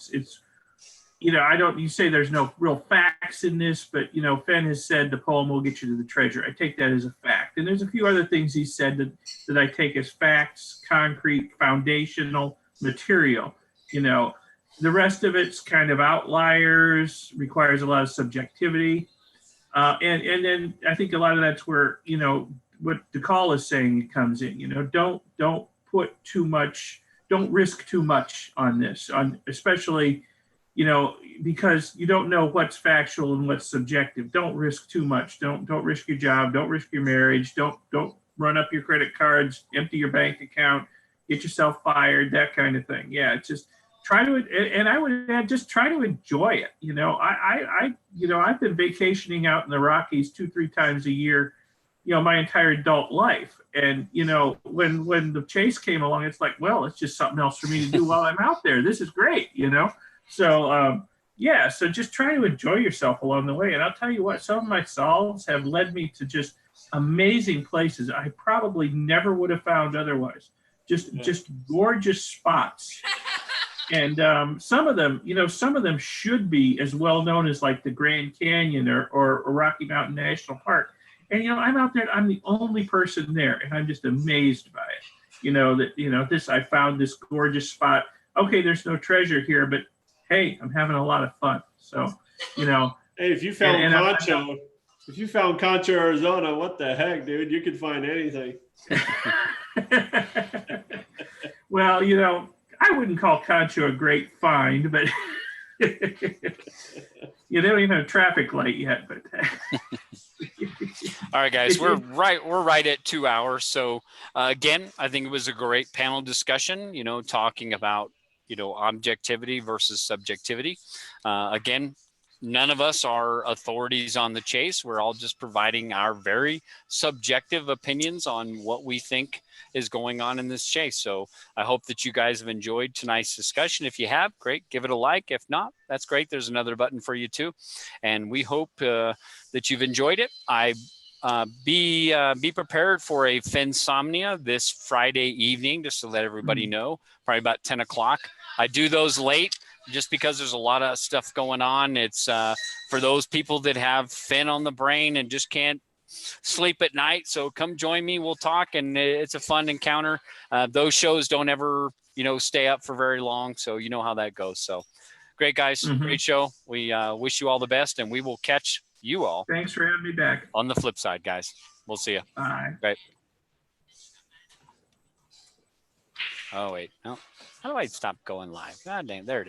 say there's no real facts in this, but Fenn has said the poem will get you to the treasure. I take that as a fact. And there's a few other things he said that I take as facts, concrete, foundational material. The rest of it's kind of outliers, requires a lot of subjectivity. And then I think a lot of that's where, what Decall is saying comes in. Don't put too much, don't risk too much on this, especially, because you don't know what's factual and what's subjective. Don't risk too much. Don't risk your job. Don't risk your marriage. Don't run up your credit cards, empty your bank account, get yourself fired, that kind of thing. Yeah, it's just try to, and I would add, just try to enjoy it. I've been vacationing out in the Rockies 2-3 times a year, my entire adult life. And, when the chase came along, it's like, well, it's just something else for me to do while I'm out there. This is great, So, so just try to enjoy yourself along the way. And I'll tell you what, some of my solves have led me to just amazing places I probably never would have found otherwise. Just gorgeous spots. And some of them should be as well known as like the Grand Canyon or Rocky Mountain National Park. And, I'm out there, I'm the only person there, and I'm just amazed by it. I found this gorgeous spot. Okay, there's no treasure here, but hey, I'm having a lot of fun. So, Hey, if you found Concho, if you found Concho, Arizona, what the heck, dude? You could find anything. Well, I wouldn't call Concho a great find, but they don't even have a traffic light yet. But all right, guys, we're right at 2 hours. So again, I think it was a great panel discussion. Talking about objectivity versus subjectivity. Again, none of us are authorities on the chase. We're all just providing our very subjective opinions on what we think is going on in this chase. So I hope that you guys have enjoyed tonight's discussion. If you have, great, give it a like. If not, that's great. There's another button for you too. And we hope that you've enjoyed it. Be prepared for a Fensomnia this Friday evening, just to let everybody know, probably about 10 o'clock. I do those late just because there's a lot of stuff going on. It's for those people that have Fenn on the brain and just can't sleep at night. So come join me. We'll talk, and it's a fun encounter. Those shows don't ever, stay up for very long. So you know how that goes. So great, guys. Great show. We wish you all the best, and we will catch you all. Thanks for having me back. On the flip side, guys. We'll see you. Bye. Right. Oh, wait. No. How do I stop going live? God dang, there it is.